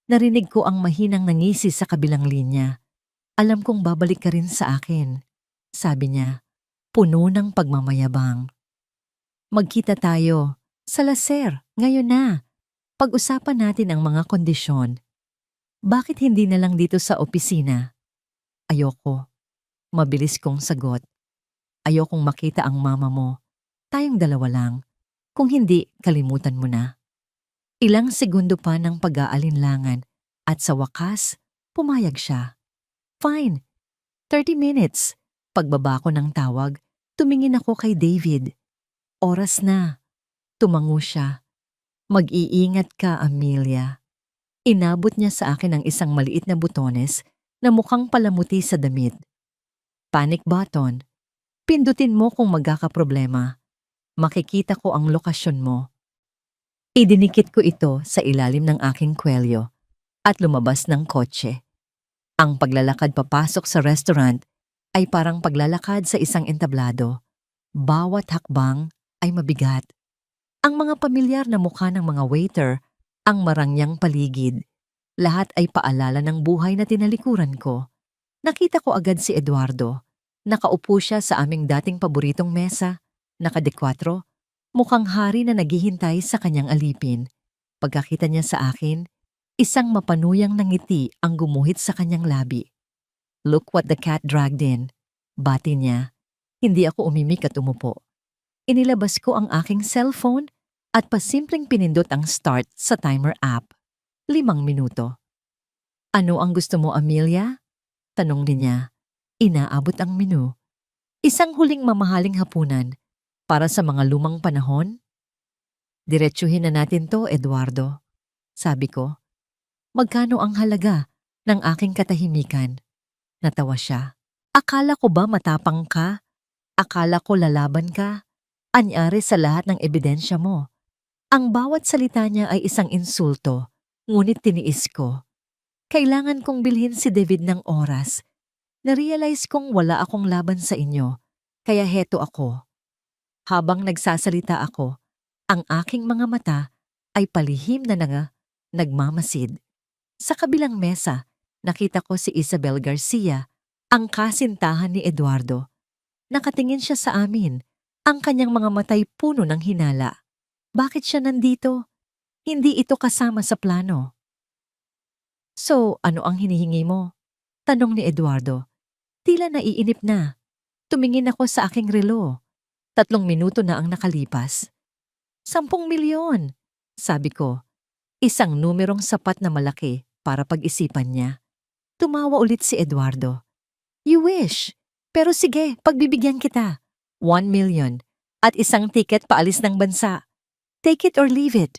Narinig ko ang mahinang nangisi sa kabilang linya. Alam kong babalik ka rin sa akin. Sabi niya, puno ng pagmamayabang. Magkita tayo. Sa Laser, ngayon na. Pag-usapan natin ang mga kondisyon. Bakit hindi na lang dito sa opisina? Ayoko. Mabilis kong sagot. Ayokong makita ang mama mo. Tayong 2 lang. Kung hindi, kalimutan mo na. Ilang segundo pa ng pag-aalinlangan at sa wakas, pumayag siya. Fine. 30 minutes. Pagbaba ko ng tawag, tumingin ako kay David. Oras na. Tumango siya. Mag-iingat ka, Amelia. Inabot niya sa akin ang isang maliit na butones na mukhang palamuti sa damit. Panic button. Pindutin mo kung magkakaproblema. Makikita ko ang lokasyon mo. Idinikit ko ito sa ilalim ng aking kwelyo at lumabas ng kotse. Ang paglalakad papasok sa restaurant ay parang paglalakad sa isang entablado. Bawat hakbang ay mabigat. Ang mga pamilyar na mukha ng mga waiter Ang marangyang paligid. Lahat ay paalala ng buhay na tinalikuran ko. Nakita ko agad si Eduardo. Nakaupo siya sa aming dating paboritong mesa, nakadekwatro, mukhang hari na naghihintay sa kanyang alipin. Pagkakita niya sa akin, isang mapanuyang ngiti ang gumuhit sa kanyang labi. "Look what the cat dragged in." Bati niya. Hindi ako umimik at umupo. Inilabas ko ang aking cellphone at pasimpleng pinindot ang start sa timer app. 5 minuto. "Ano ang gusto mo, Amelia?" Tanong niya. Inaabot ang menu. "Isang huling mamahaling hapunan para sa mga lumang panahon?" "Diretsuhin na natin to, Eduardo." Sabi ko. "Magkano ang halaga ng aking katahimikan?" Natawa siya. "Akala ko ba matapang ka? Akala ko lalaban ka? Anyari sa lahat ng ebidensya mo." Ang bawat salita niya ay isang insulto, ngunit tiniis ko. Kailangan kong bilhin si David ng oras. Narealize kong wala akong laban sa inyo, kaya heto ako. Habang nagsasalita ako, ang aking mga mata ay palihim na nagmamasid. Sa kabilang mesa, nakita ko si Isabel Garcia, ang kasintahan ni Eduardo. Nakatingin siya sa amin, ang kanyang mga matay puno ng hinala. Bakit siya nandito? Hindi ito kasama sa plano. "So, ano ang hinihingi mo?" Tanong ni Eduardo. Tila naiinip na. Tumingin ako sa aking relo. 3 minuto na ang nakalipas. 10 milyon, sabi ko. Isang numerong sapat na malaki para pag-isipan niya. Tumawa ulit si Eduardo. "You wish. Pero sige, pagbibigyan kita. 1 million at isang tiket paalis ng bansa. Take it or leave it."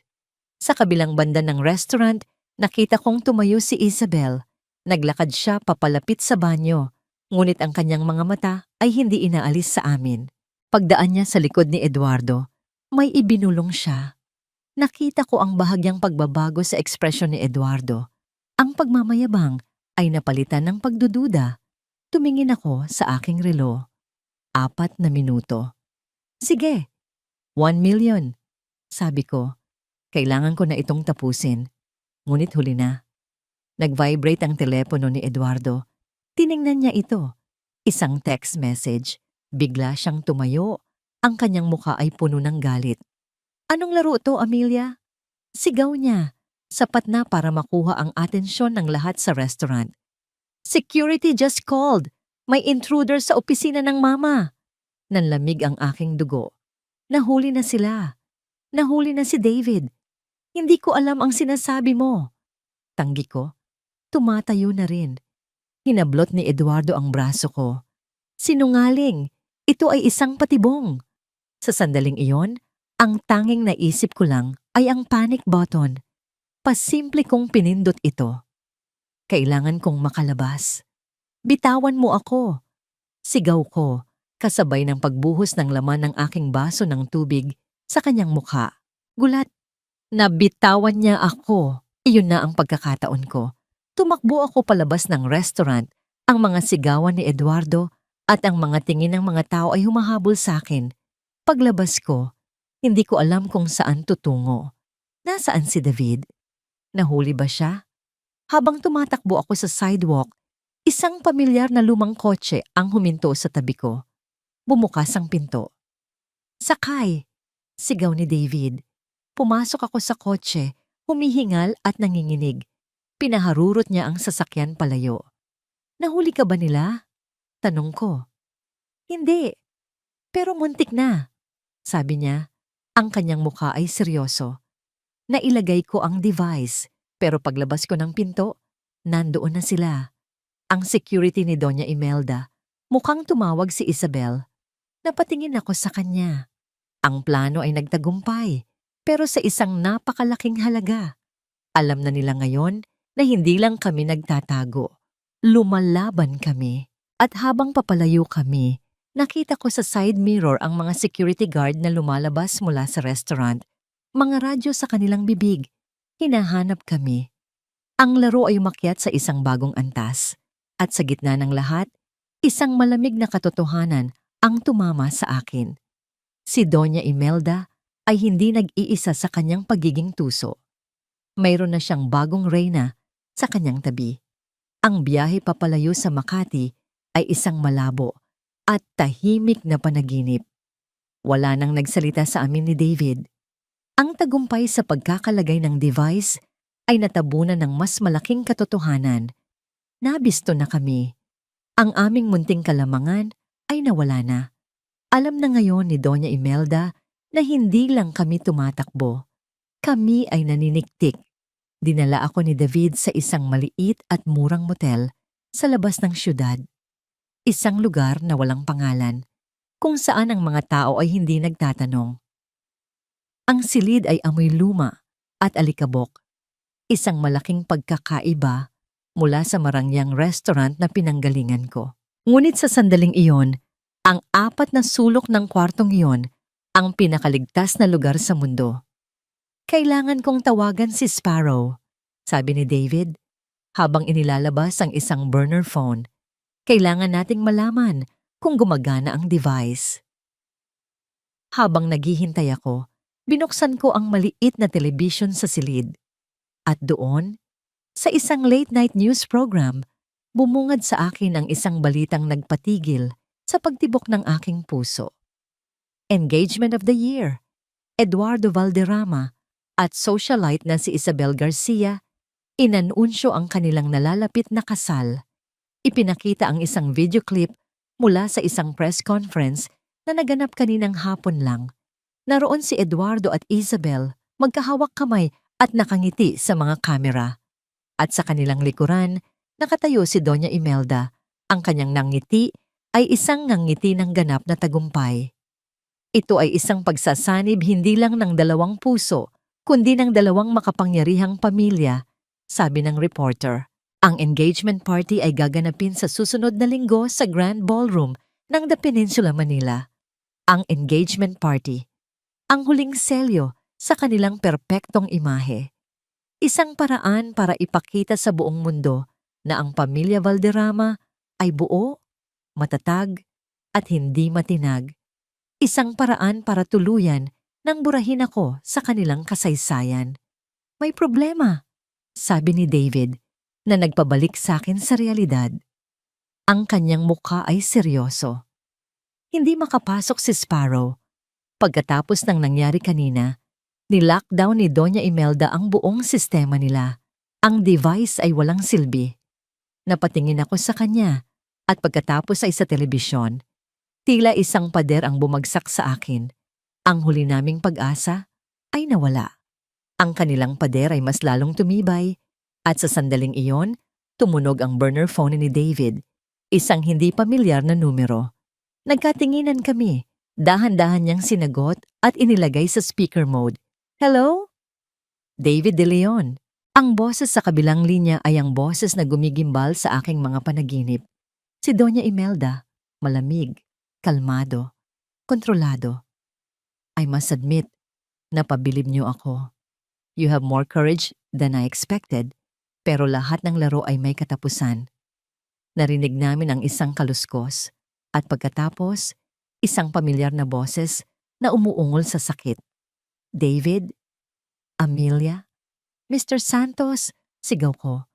Sa kabilang banda ng restaurant, nakita kong tumayo si Isabel. Naglakad siya papalapit sa banyo, ngunit ang kanyang mga mata ay hindi inaalis sa amin. Pagdaan niya sa likod ni Eduardo, may ibinulong siya. Nakita ko ang bahagyang pagbabago sa ekspresyon ni Eduardo. Ang pagmamayabang ay napalitan ng pagdududa. Tumingin ako sa aking relo. 4 na minuto. "Sige, 1 million, sabi ko. Kailangan ko na itong tapusin. Ngunit huli na. Nag-vibrate ang telepono ni Eduardo. Tiningnan niya ito. Isang text message. Bigla siyang tumayo. Ang kanyang mukha ay puno ng galit. "Anong laro to, Amelia?" Sigaw niya. Sapat na para makuha ang atensyon ng lahat sa restaurant. "Security just called. May intruder sa opisina ng mama." Nanlamig ang aking dugo. Nahuli na sila. Nahuli na si David. "Hindi ko alam ang sinasabi mo." Tanggi ko. Tumatayo na rin. Hinablot ni Eduardo ang braso ko. "Sinungaling. Ito ay isang patibong." Sa sandaling iyon, ang tanging naisip ko lang ay ang panic button. Pasimple kong pinindot ito. Kailangan kong makalabas. "Bitawan mo ako." Sigaw ko, kasabay ng pagbuhos ng laman ng aking baso ng tubig sa kanyang mukha. Gulat. Nabitawan niya ako. Iyon na ang pagkakataon ko. Tumakbo ako palabas ng restaurant. Ang mga sigawan ni Eduardo at ang mga tingin ng mga tao ay humahabol sa akin. Paglabas ko, hindi ko alam kung saan tutungo. Nasaan si David? Nahuli ba siya? Habang tumatakbo ako sa sidewalk, isang pamilyar na lumang kotse ang huminto sa tabi ko. Bumukas ang pinto. "Sakay!" Sigaw ni David. Pumasok ako sa kotse, humihingal at nanginginig. Pinaharurot niya ang sasakyan palayo. "Nahuli ka ba nila?" Tanong ko. "Hindi, pero muntik na," sabi niya. Ang kanyang mukha ay seryoso. Nailagay ko ang device, pero paglabas ko ng pinto, nandoon na sila. Ang security ni Doña Imelda. Mukhang tumawag si Isabel. Napatingin ako sa kanya. Ang plano ay nagtagumpay, pero sa isang napakalaking halaga. Alam na nila ngayon na hindi lang kami nagtatago. Lumalaban kami. At habang papalayo kami, nakita ko sa side mirror ang mga security guard na lumalabas mula sa restaurant. Mga radyo sa kanilang bibig. Hinahanap kami. Ang laro ay umakyat sa isang bagong antas. At sa gitna ng lahat, isang malamig na katotohanan ang tumama sa akin. Si Doña Imelda ay hindi nag-iisa sa kanyang pagiging tuso. Mayroon na siyang bagong reyna sa kanyang tabi. Ang biyahe papalayo sa Makati ay isang malabo at tahimik na panaginip. Wala nang nagsalita sa amin ni David. Ang tagumpay sa pagkakalagay ng device ay natabunan ng mas malaking katotohanan. Nabisto na kami. Ang aming munting kalamangan ay nawala na. Alam na ngayon ni Doña Imelda na hindi lang kami tumatakbo. Kami ay naniniktik. Dinala ako ni David sa isang maliit at murang motel sa labas ng syudad. Isang lugar na walang pangalan, kung saan ang mga tao ay hindi nagtatanong. Ang silid ay amoy luma at alikabok. Isang malaking pagkakaiba mula sa marangyang restaurant na pinanggalingan ko. Ngunit sa sandaling iyon, ang 4 na sulok ng kwartong iyon ang pinakaligtas na lugar sa mundo. Kailangan kong tawagan si Sparrow, sabi ni David, habang inilalabas ang isang burner phone. Kailangan nating malaman kung gumagana ang device. Habang naghihintay ako, binuksan ko ang maliit na telebisyon sa silid. At doon, sa isang late-night news program, bumungad sa akin ang isang balitang nagpatigil sa pagtibok ng aking puso. Engagement of the Year, Eduardo Valderrama at socialite na si Isabel Garcia, inanunsyo ang kanilang nalalapit na kasal. Ipinakita ang isang video clip mula sa isang press conference na naganap kaninang hapon lang. Naroon si Eduardo at Isabel, magkahawak kamay at nakangiti sa mga kamera. At sa kanilang likuran, nakatayo si Doña Imelda. Ang kanyang nangiti ay isang ngangiti ng ganap na tagumpay. Ito ay isang pagsasanib hindi lang ng 2 puso, kundi ng 2 makapangyarihang pamilya, sabi ng reporter. Ang engagement party ay gaganapin sa susunod na linggo sa Grand Ballroom ng The Peninsula, Manila. Ang engagement party, ang huling selyo sa kanilang perpektong imahe. Isang paraan para ipakita sa buong mundo na ang pamilya Valderrama ay buo, matatag, at hindi matinag. Isang paraan para tuluyan nang burahin ako sa kanilang kasaysayan. May problema, sabi ni David, na nagpabalik sa akin sa realidad. Ang kanyang mukha ay seryoso. Hindi makapasok si Sparrow. Pagkatapos ng nangyari kanina, ni-lockdown ni Doña Imelda ang buong sistema nila. Ang device ay walang silbi. Napatingin ako sa kanya at pagkatapos ay sa telebisyon. Tila isang pader ang bumagsak sa akin. Ang huli naming pag-asa ay nawala. Ang kanilang pader ay mas lalong tumibay. At sa sandaling iyon, tumunog ang burner phone ni David, isang hindi pamilyar na numero. Nagkatinginan kami, dahan-dahan niyang sinagot at inilagay sa speaker mode. Hello? David De Leon. Ang boses sa kabilang linya ay ang boses na gumigimbal sa aking mga panaginip. Si Doña Imelda, malamig, kalmado, kontrolado. I must admit, napabilib niyo ako. You have more courage than I expected. Pero lahat ng laro ay may katapusan. Narinig namin ang isang kaluskos at pagkatapos, isang pamilyar na boses na umuungol sa sakit. David? Amelia? Mr. Santos? Sigaw ko.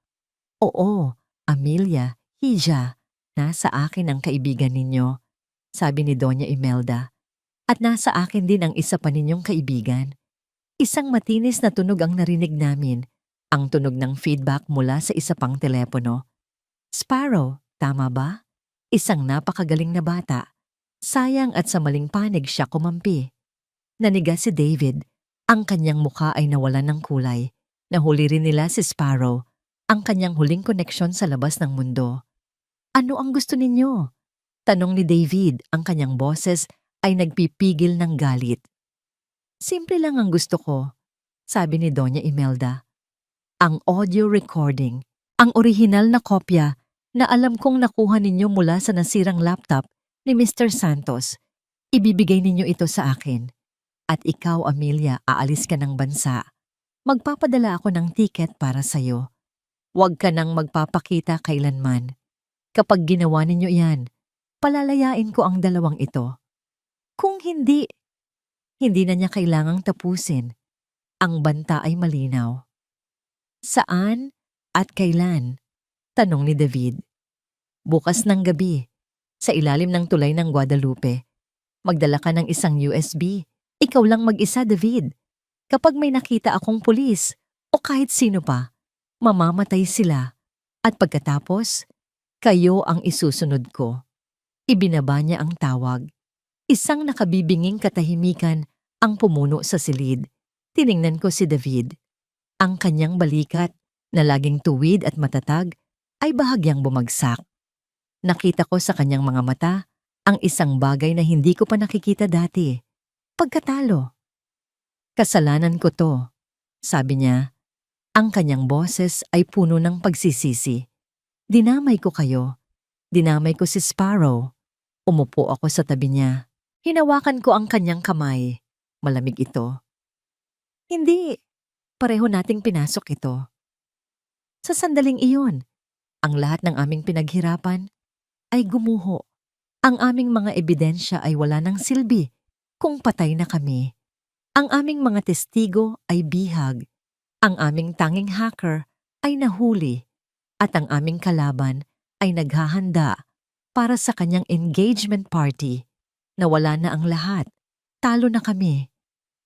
Oo, Amelia, Hija. Nasa akin ang kaibigan ninyo, sabi ni Doña Imelda. At nasa akin din ang isa pa ninyong kaibigan. Isang matinis na tunog ang narinig namin. Ang tunog ng feedback mula sa isa pang telepono. Sparrow, tama ba? Isang napakagaling na bata. Sayang at sa maling panig siya kumampi. Naniga si David. Ang kanyang mukha ay nawalan ng kulay. Nahuli rin nila si Sparrow, ang kanyang huling koneksyon sa labas ng mundo. Ano ang gusto ninyo? Tanong ni David, ang kanyang boses ay nagpipigil ng galit. Simple lang ang gusto ko, sabi ni Doña Imelda. Ang audio recording, ang orihinal na kopya na alam kong nakuha ninyo mula sa nasirang laptop ni Mr. Santos. Ibibigay ninyo ito sa akin. At ikaw, Amelia, aalis ka ng bansa. Magpapadala ako ng ticket para sa'yo. Huwag ka nang magpapakita kailanman. Kapag ginawa ninyo yan, palalayain ko ang 2 ito. Kung hindi, hindi na niya kailangang tapusin. Ang banta ay malinaw. Saan at kailan? Tanong ni David. Bukas ng gabi, sa ilalim ng tulay ng Guadalupe. Magdala ka ng isang USB. Ikaw lang mag-isa, David. Kapag may nakita akong pulis o kahit sino pa, mamamatay sila. At pagkatapos, kayo ang isusunod ko. Ibinaba niya ang tawag. Isang nakabibinging katahimikan ang pumuno sa silid. Tiningnan ko si David. Ang kanyang balikat, na laging tuwid at matatag, ay bahagyang bumagsak. Nakita ko sa kanyang mga mata ang isang bagay na hindi ko pa nakikita dati. Pagkatalo. Kasalanan ko to, sabi niya. Ang kanyang boses ay puno ng pagsisisi. Dinamay ko kayo. Dinamay ko si Sparrow. Umupo ako sa tabi niya. Hinawakan ko ang kanyang kamay. Malamig ito. Hindi. Pareho nating pinasok ito. Sa sandaling iyon, ang lahat ng aming pinaghirapan ay gumuho. Ang aming mga ebidensya ay wala ng silbi kung patay na kami. Ang aming mga testigo ay bihag. Ang aming tanging hacker ay nahuli. At ang aming kalaban ay naghahanda para sa kanyang engagement party. Nawala na ang lahat. Talo na kami.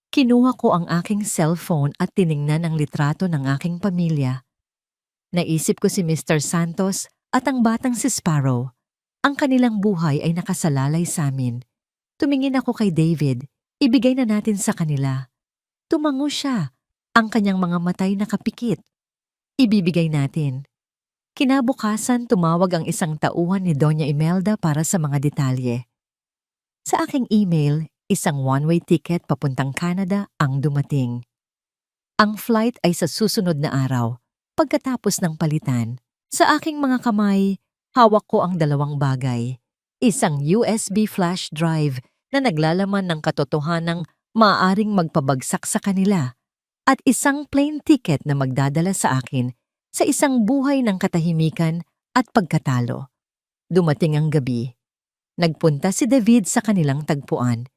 Kinuha ko ang aking cellphone at tiningnan ang litrato ng aking pamilya. Naisip ko si Mr. Santos at ang batang si Sparrow. Ang kanilang buhay ay nakasalalay sa amin. Tumingin ako kay David. Ibigay na natin sa kanila. Tumango siya. Ang kanyang mga matay nakapikit. Ibibigay natin. Kinabukasan tumawag ang isang tauhan ni Doña Imelda para sa mga detalye. Sa aking email, isang one-way ticket papuntang Canada ang dumating. Ang flight ay sa susunod na araw. Pagkatapos ng palitan, sa aking mga kamay, hawak ko ang dalawang bagay. Isang USB flash drive na naglalaman ng katotohanang maaaring magpabagsak sa kanila at isang plane ticket na magdadala sa akin sa isang buhay ng katahimikan at pagkatalo. Dumating ang gabi. Nagpunta si David sa kanilang tagpuan.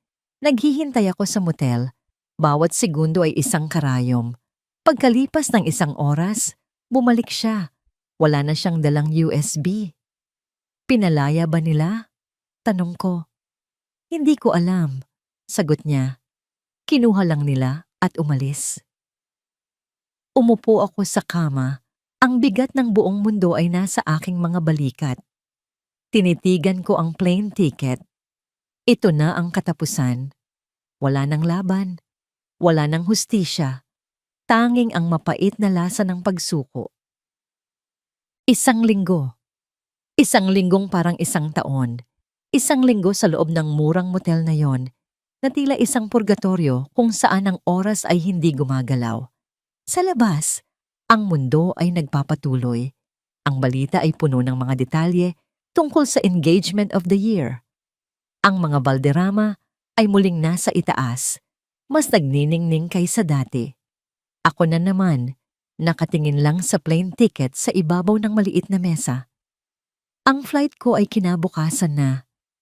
Naghihintay ako sa motel. Bawat segundo ay isang karayom. Pagkalipas ng isang oras, bumalik siya. Wala na siyang dalang USB. Pinalaya ba nila? Tanong ko. Hindi ko alam. Sagot niya. Kinuha lang nila at umalis. Umupo ako sa kama. Ang bigat ng buong mundo ay nasa aking mga balikat. Tinitigan ko ang plane ticket. Ito na ang katapusan. Wala nang laban. Wala nang hustisya. Tanging ang mapait na lasa ng pagsuko. Isang linggo. Isang linggong parang isang taon. Isang linggo sa loob ng murang motel na yon, na tila isang purgatorio kung saan ang oras ay hindi gumagalaw. Sa labas, ang mundo ay nagpapatuloy. Ang balita ay puno ng mga detalye tungkol sa engagement of the year. Ang mga balderrama ay muling nasa itaas, mas nagniningning kaysa dati. Ako na naman, nakatingin lang sa plane ticket sa ibabaw ng maliit na mesa. Ang flight ko ay kinabukasan na.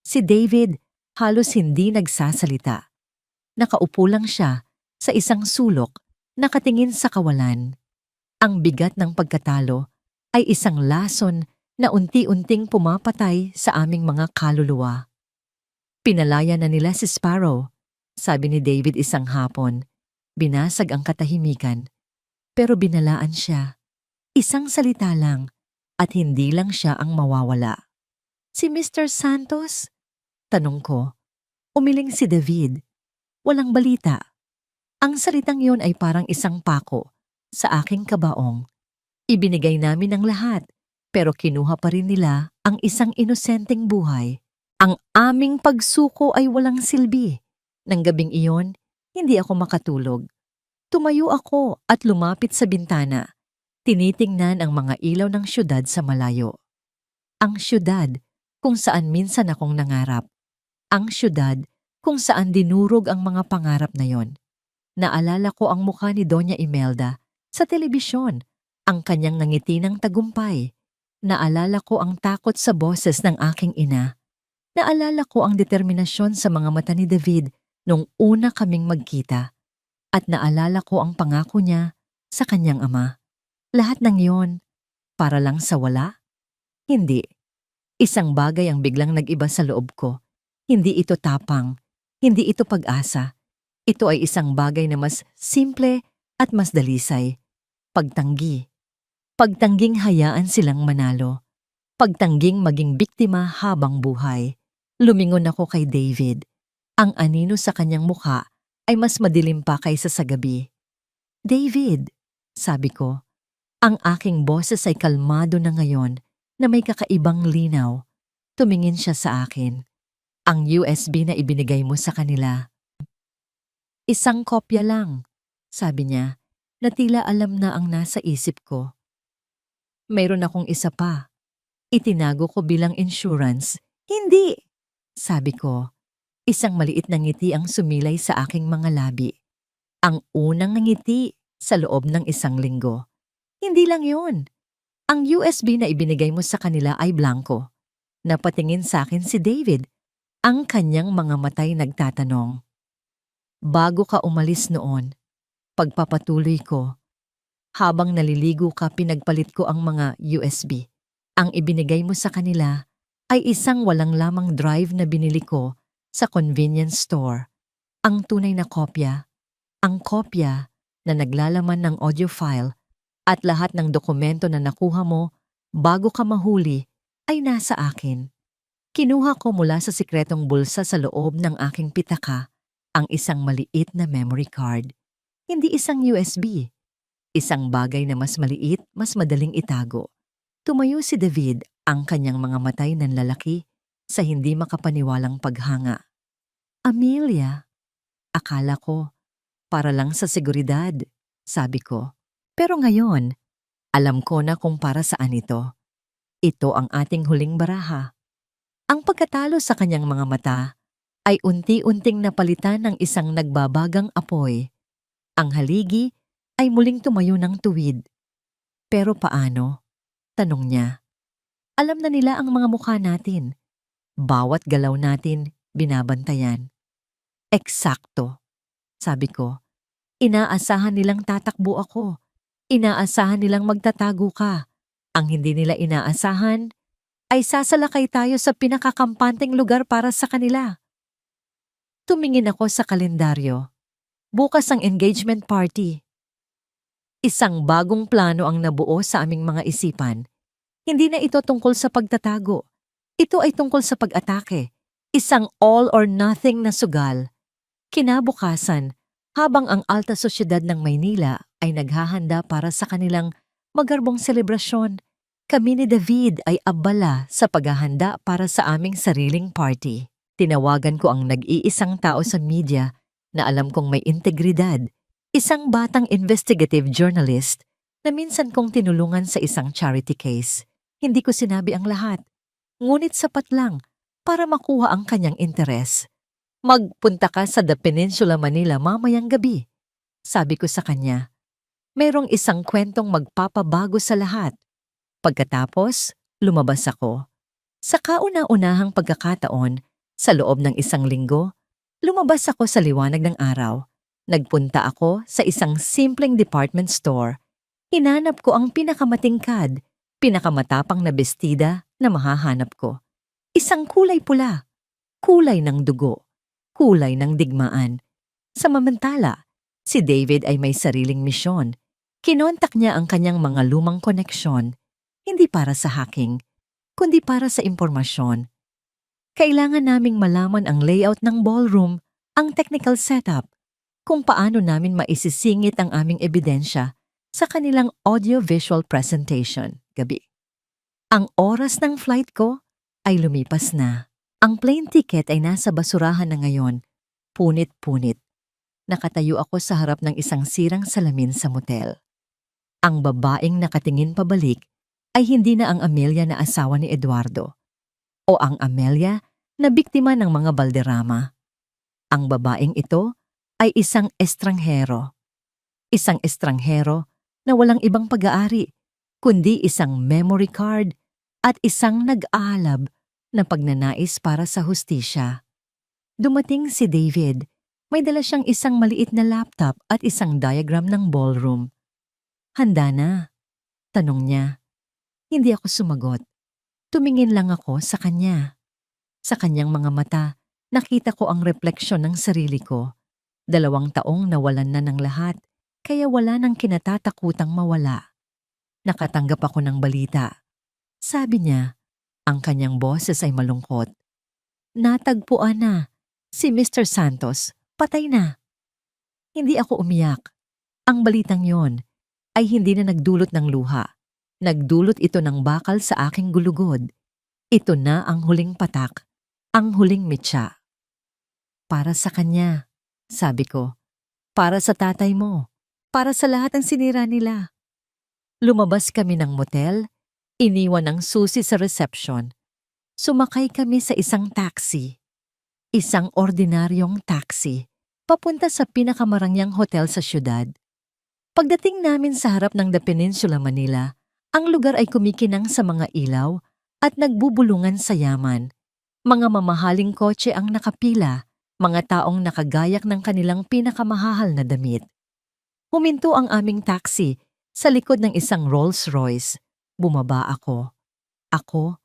Si David halos hindi nagsasalita. Nakaupo lang siya sa isang sulok, nakatingin sa kawalan. Ang bigat ng pagkatalo ay isang lason na unti-unting pumapatay sa aming mga kaluluwa. Pinalaya na nila si Sparrow, sabi ni David isang hapon. Binasag ang katahimikan, pero binalaan siya. Isang salita lang at hindi lang siya ang mawawala. Si Mr. Santos? Tanong ko. Umiling si David. Walang balita. Ang salitang yon ay parang isang pako sa aking kabaong. Ibinigay namin ang lahat, pero kinuha pa rin nila ang isang inosenteng buhay. Ang aming pagsuko ay walang silbi. Nang gabing iyon, hindi ako makatulog. Tumayo ako at lumapit sa bintana. Tinitingnan ang mga ilaw ng syudad sa malayo. Ang syudad kung saan minsan akong nangarap. Ang syudad kung saan dinurog ang mga pangarap na yon. Naalala ko ang mukha ni Doña Imelda sa telebisyon, ang kanyang nangiti ng tagumpay. Naalala ko ang takot sa boses ng aking ina. Naalala ko ang determinasyon sa mga mata ni David nung una kaming magkita. At naalala ko ang pangako niya sa kanyang ama. Lahat ng yon para lang sa wala? Hindi. Isang bagay ang biglang nag-iba sa loob ko. Hindi ito tapang. Hindi ito pag-asa. Ito ay isang bagay na mas simple at mas dalisay. Pagtanggi. Pagtangging hayaan silang manalo. Pagtangging maging biktima habang buhay. Lumingon ako kay David. Ang anino sa kanyang mukha ay mas madilim pa kaysa sa gabi. David, sabi ko, ang aking boses ay kalmado na ngayon na may kakaibang linaw. Tumingin siya sa akin. Ang USB na ibinigay mo sa kanila. Isang kopya lang, sabi niya, na tila alam na ang nasa isip ko. Mayroon akong isa pa. Itinago ko bilang insurance. Hindi! Sabi ko, isang maliit na ngiti ang sumilay sa aking mga labi. Ang unang ngiti sa loob ng isang linggo. Hindi lang yun. Ang USB na ibinigay mo sa kanila ay blanco. Napatingin sa akin si David. Ang kanyang mga matay nagtatanong. Bago ka umalis noon, pagpapatuloy ko, habang naliligo ka pinagpalit ko ang mga USB. Ang ibinigay mo sa kanila ay isang walang lamang drive na binili ko sa convenience store. Ang tunay na kopya, ang kopya na naglalaman ng audio file at lahat ng dokumento na nakuha mo bago ka mahuli ay nasa akin. Kinuha ko mula sa sikretong bulsa sa loob ng aking pitaka ang isang maliit na memory card. Hindi isang USB. Isang bagay na mas maliit, mas madaling itago. Tumayo si David, ang kanyang mga matay ng lalaki, sa hindi makapaniwalang paghanga. Amelia, akala ko, para lang sa seguridad, sabi ko. Pero ngayon, alam ko na kung para saan ito. Ito ang ating huling baraha. Ang pagkatalo sa kanyang mga mata ay unti-unting napalitan ng isang nagbabagang apoy. Ang haligi ay muling tumayo ng tuwid. Pero paano? Tanong niya. Alam na nila ang mga mukha natin. Bawat galaw natin, binabantayan. Eksakto, sabi ko. Inaasahan nilang tatakbo ako. Inaasahan nilang magtatago ka. Ang hindi nila inaasahan ay sasalakay tayo sa pinakakampanteng lugar para sa kanila. Tumingin ako sa kalendaryo. Bukas ang engagement party. Isang bagong plano ang nabuo sa aming mga isipan. Hindi na ito tungkol sa pagtatago. Ito ay tungkol sa pag-atake. Isang all or nothing na sugal. Kinabukasan, habang ang alta sosyedad ng Maynila ay naghahanda para sa kanilang magarbong selebrasyon, kami ni David ay abala sa paghahanda para sa aming sariling party. Tinawagan ko ang nag-iisang tao sa media na alam kong may integridad, isang batang investigative journalist na minsan kong tinulungan sa isang charity case. Hindi ko sinabi ang lahat, ngunit sapat lang para makuha ang kanyang interes. Magpunta ka sa The Peninsula Manila mamayang gabi. Sabi ko sa kanya, mayroong isang kwentong magpapabago sa lahat. Pagkatapos, lumabas ako. Sa kauna-unahang pagkakataon, sa loob ng isang linggo, lumabas ako sa liwanag ng araw. Nagpunta ako sa isang simpleng department store. Hinanap ko ang pinakamatingkad, pinakamatapang na bestida na mahahanap ko. Isang kulay pula, kulay ng dugo, kulay ng digmaan. Samantala, si David ay may sariling misyon. Kinontak niya ang kanyang mga lumang koneksyon. Hindi para sa hacking, kundi para sa impormasyon. Kailangan naming malaman ang layout ng ballroom, ang technical setup, kung paano namin maisisingit ang aming ebidensya sa kanilang audio-visual presentation gabi. Ang oras ng flight ko ay lumipas na. Ang plane ticket ay nasa basurahan na ngayon, punit-punit. Nakatayo ako sa harap ng isang sirang salamin sa motel. Ang babaeng nakatingin pabalik ay hindi na ang Amelia na asawa ni Eduardo o ang Amelia na biktima ng mga balderrama. Ang babaeng ito ay isang estranghero. Isang estranghero na walang ibang pag-aari, kundi isang memory card at isang nag-aalab na pagnanais para sa hustisya. Dumating si David. May dala siyang isang maliit na laptop at isang diagram ng ballroom. Handa na, Tanong niya. Hindi ako sumagot. Tumingin lang ako sa kanya. Sa kanyang mga mata, nakita ko ang refleksyon ng sarili ko. 2 taong nawalan na ng lahat, kaya wala nang kinatatakutang mawala. Nakatanggap ako ng balita. Sabi niya, ang kanyang boses ay malungkot. Natagpuan na. Si Mr. Santos, patay na. Hindi ako umiyak. Ang balitang yon ay hindi na nagdulot ng luha. Nagdulot ito ng bakal sa aking gulugod. Ito na ang huling patak, ang huling mitya. Para sa kanya, sabi ko. Para sa tatay mo. Para sa lahat ng sinira nila. Lumabas kami ng motel, iniwan ang susi sa reception. Sumakay kami sa isang taxi. Isang ordinaryong taxi, papunta sa pinakamarangyang hotel sa syudad. Pagdating namin sa harap ng The Peninsula Manila, ang lugar ay kumikinang sa mga ilaw at nagbubulungan sa yaman. Mga mamahaling kotse ang nakapila, mga taong nakagayak ng kanilang pinakamahal na damit. Huminto ang aming taxi sa likod ng isang Rolls Royce. Bumaba ako. Ako,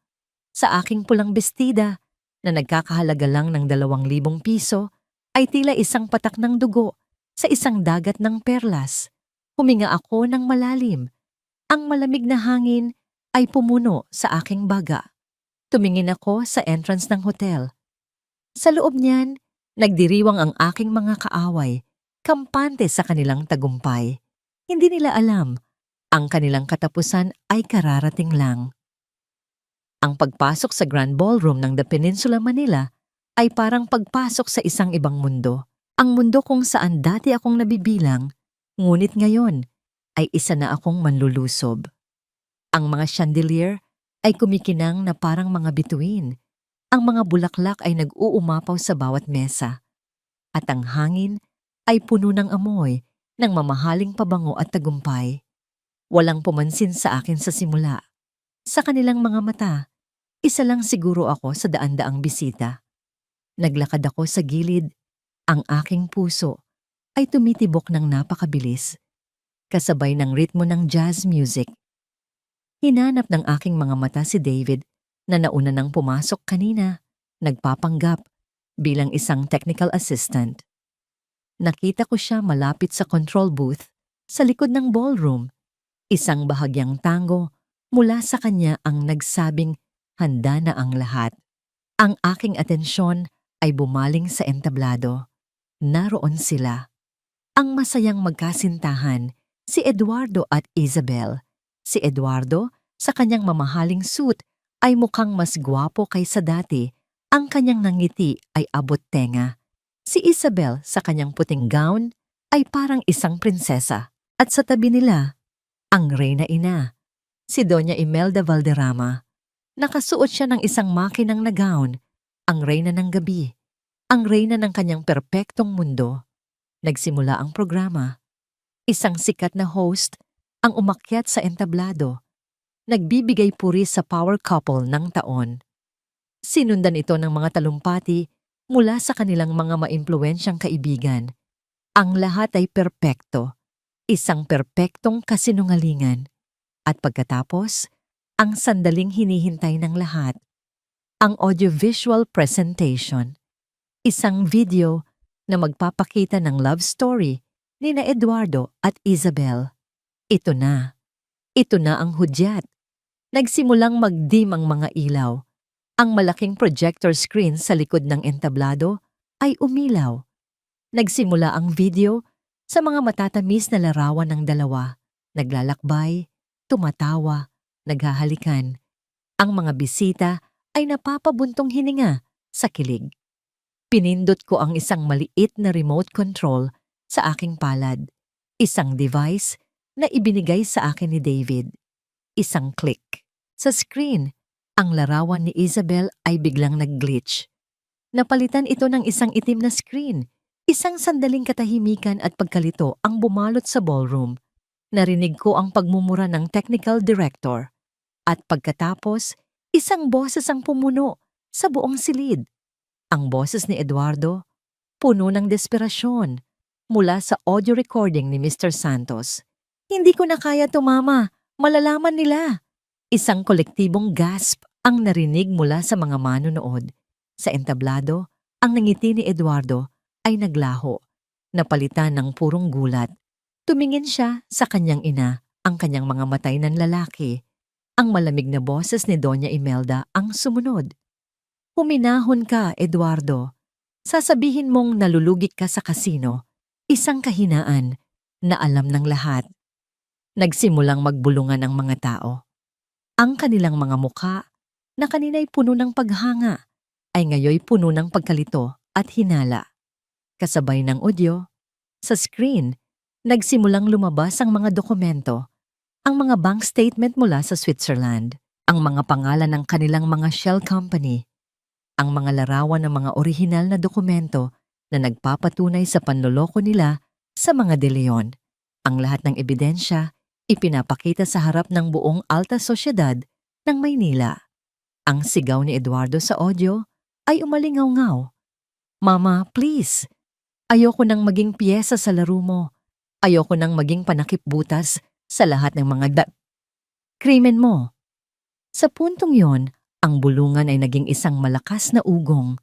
sa aking pulang bestida, na nagkakahalaga lang ng 2,000 piso, ay tila isang patak ng dugo sa isang dagat ng perlas. Huminga ako ng malalim. Ang malamig na hangin ay pumuno sa aking baga. Tumingin ako sa entrance ng hotel. Sa loob niyan, nagdiriwang ang aking mga kaaway, kampante sa kanilang tagumpay. Hindi nila alam, ang kanilang katapusan ay kararating lang. Ang pagpasok sa Grand Ballroom ng The Peninsula Manila ay parang pagpasok sa isang ibang mundo. Ang mundo kung saan dati akong nabibilang, ngunit ngayon ay isa na akong manlulusob. Ang mga chandelier ay kumikinang na parang mga bituin. Ang mga bulaklak ay nag-uumapaw sa bawat mesa. At ang hangin ay puno ng amoy ng mamahaling pabango at tagumpay. Walang pumansin sa akin sa simula. Sa kanilang mga mata, isa lang siguro ako sa daan-daang bisita. Naglakad ako sa gilid. Ang aking puso ay tumitibok ng napakabilis, kasabay ng ritmo ng jazz music. Hinanap ng aking mga mata si David na nauna nang pumasok kanina, nagpapanggap bilang isang technical assistant. Nakita ko siya malapit sa control booth sa likod ng ballroom. Isang bahagyang tango mula sa kanya ang nagsabing handa na ang lahat. Ang aking atensyon ay bumaling sa entablado. Naroon sila. Ang masayang magkasintahan, si Eduardo at Isabel. Si Eduardo, sa kanyang mamahaling suit, ay mukhang mas gwapo kaysa dati. Ang kanyang nangiti ay abot tenga. Si Isabel, sa kanyang puting gown, ay parang isang prinsesa. At sa tabi nila, ang reyna-ina, si Doña Imelda Valderrama. Nakasuot siya ng isang makinang na gown, ang reyna ng gabi, ang reyna ng kanyang perpektong mundo. Nagsimula ang programa. Isang sikat na host ang umakyat sa entablado. Nagbibigay puri sa power couple ng taon. Sinundan ito ng mga talumpati mula sa kanilang mga maimpluwensyang kaibigan. Ang lahat ay perpekto. Isang perpektong kasinungalingan. At pagkatapos, ang sandaling hinihintay ng lahat. Ang audiovisual presentation. Isang video na magpapakita ng love story ni na Eduardo at Isabel. Ito na. Ito na ang hudyat. Nagsimulang magdim ang mga ilaw. Ang malaking projector screen sa likod ng entablado ay umilaw. Nagsimula ang video sa mga matatamis na larawan ng dalawa. Naglalakbay, tumatawa, naghahalikan. Ang mga bisita ay napapabuntong hininga sa kilig. Pinindot ko ang isang maliit na remote control sa aking palad. Isang device na ibinigay sa akin ni David. Isang click. Sa screen, ang larawan ni Isabel ay biglang nag-glitch. Napalitan ito ng isang itim na screen. Isang sandaling katahimikan at pagkalito ang bumalot sa ballroom. Narinig ko ang pagmumura ng technical director. At pagkatapos, isang boses ang pumuno sa buong silid. Ang boses ni Eduardo, puno ng desperasyon, mula sa audio recording ni Mr. Santos. Hindi ko na kaya to, Mama. Malalaman nila. Isang kolektibong gasp ang narinig mula sa mga manonood. Sa entablado, ang nangiti ni Eduardo ay naglaho, napalitan ng purong gulat. Tumingin siya sa kanyang ina, ang kanyang mga matay ng lalaki. Ang malamig na boses ni Doña Imelda ang sumunod. Huminahon ka, Eduardo. Sasabihin mong nalulugik ka sa kasino. Isang kahinaan na alam ng lahat. Nagsimulang magbulungan ang mga tao. Ang kanilang mga mukha, na kanina'y puno ng paghanga, ay ngayoy puno ng pagkalito at hinala. Kasabay ng audio, sa screen, nagsimulang lumabas ang mga dokumento, ang mga bank statement mula sa Switzerland, ang mga pangalan ng kanilang mga shell company, ang mga larawan ng mga orihinal na dokumento na nagpapatunay sa panloloko nila sa mga De Leon. Ang lahat ng ebidensya ipinapakita sa harap ng buong alta sosyedad ng Maynila. Ang sigaw ni Eduardo sa audio ay umalingaw-ngaw. Mama, please. Ayoko nang maging piyesa sa laro mo. Ayoko nang maging panakip-butas sa lahat ng mga krimen mo. Sa puntong yon, ang bulungan ay naging isang malakas na ugong.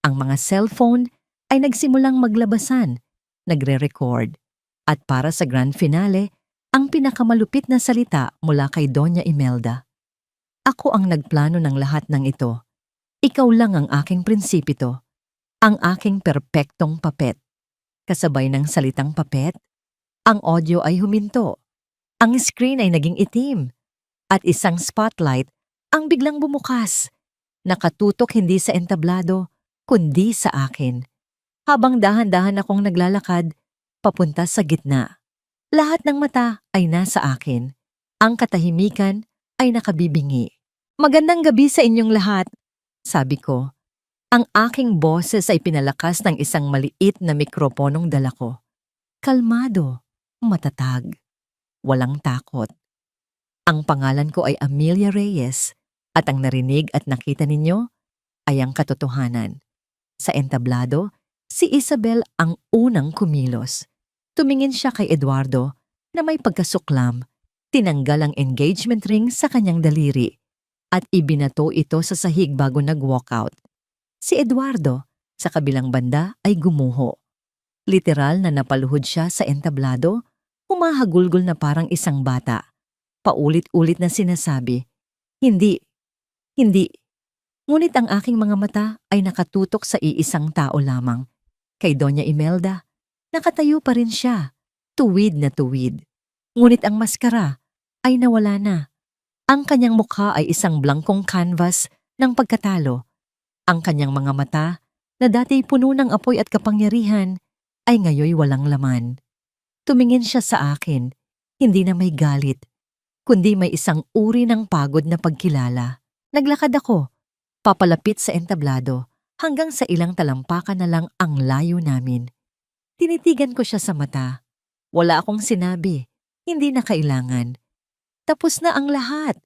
Ang mga cellphone ay nagsimulang maglabasan, nagre-record. At para sa grand finale, ang pinakamalupit na salita mula kay Doña Imelda. Ako ang nagplano ng lahat ng ito. Ikaw lang ang aking prinsipito, ang aking perpektong papet. Kasabay ng salitang papet, ang audio ay huminto. Ang screen ay naging itim. At isang spotlight ang biglang bumukas. Nakatutok hindi sa entablado, kundi sa akin. Habang dahan-dahan akong naglalakad, papunta sa gitna. Lahat ng mata ay nasa akin. Ang katahimikan ay nakabibingi. Magandang gabi sa inyong lahat, sabi ko. Ang aking boses ay pinalakas ng isang maliit na mikroponong dala ko. Kalmado, matatag, walang takot. Ang pangalan ko ay Amelia Reyes at ang narinig at nakita ninyo ay ang katotohanan. Sa entablado, si Isabel ang unang kumilos. Tumingin siya kay Eduardo na may pagkasuklam, tinanggal ang engagement ring sa kanyang daliri at ibinato ito sa sahig bago nag-walkout. Si Eduardo, sa kabilang banda, ay gumuho. Literal na napaluhod siya sa entablado, humahagulgol na parang isang bata. Paulit-ulit na sinasabi, hindi, hindi. Ngunit ang aking mga mata ay nakatutok sa iisang tao lamang, kay Doña Imelda. Nakatayo pa rin siya, tuwid na tuwid. Ngunit ang maskara ay nawala na. Ang kanyang mukha ay isang blankong canvas ng pagkatalo. Ang kanyang mga mata, na dati puno ng apoy at kapangyarihan, ay ngayoy walang laman. Tumingin siya sa akin, hindi na may galit, kundi may isang uri ng pagod na pagkilala. Naglakad ako, papalapit sa entablado, hanggang sa ilang talampakan na lang ang layo namin. Tinitigan ko siya sa mata. Wala akong sinabi. Hindi na kailangan. Tapos na ang lahat.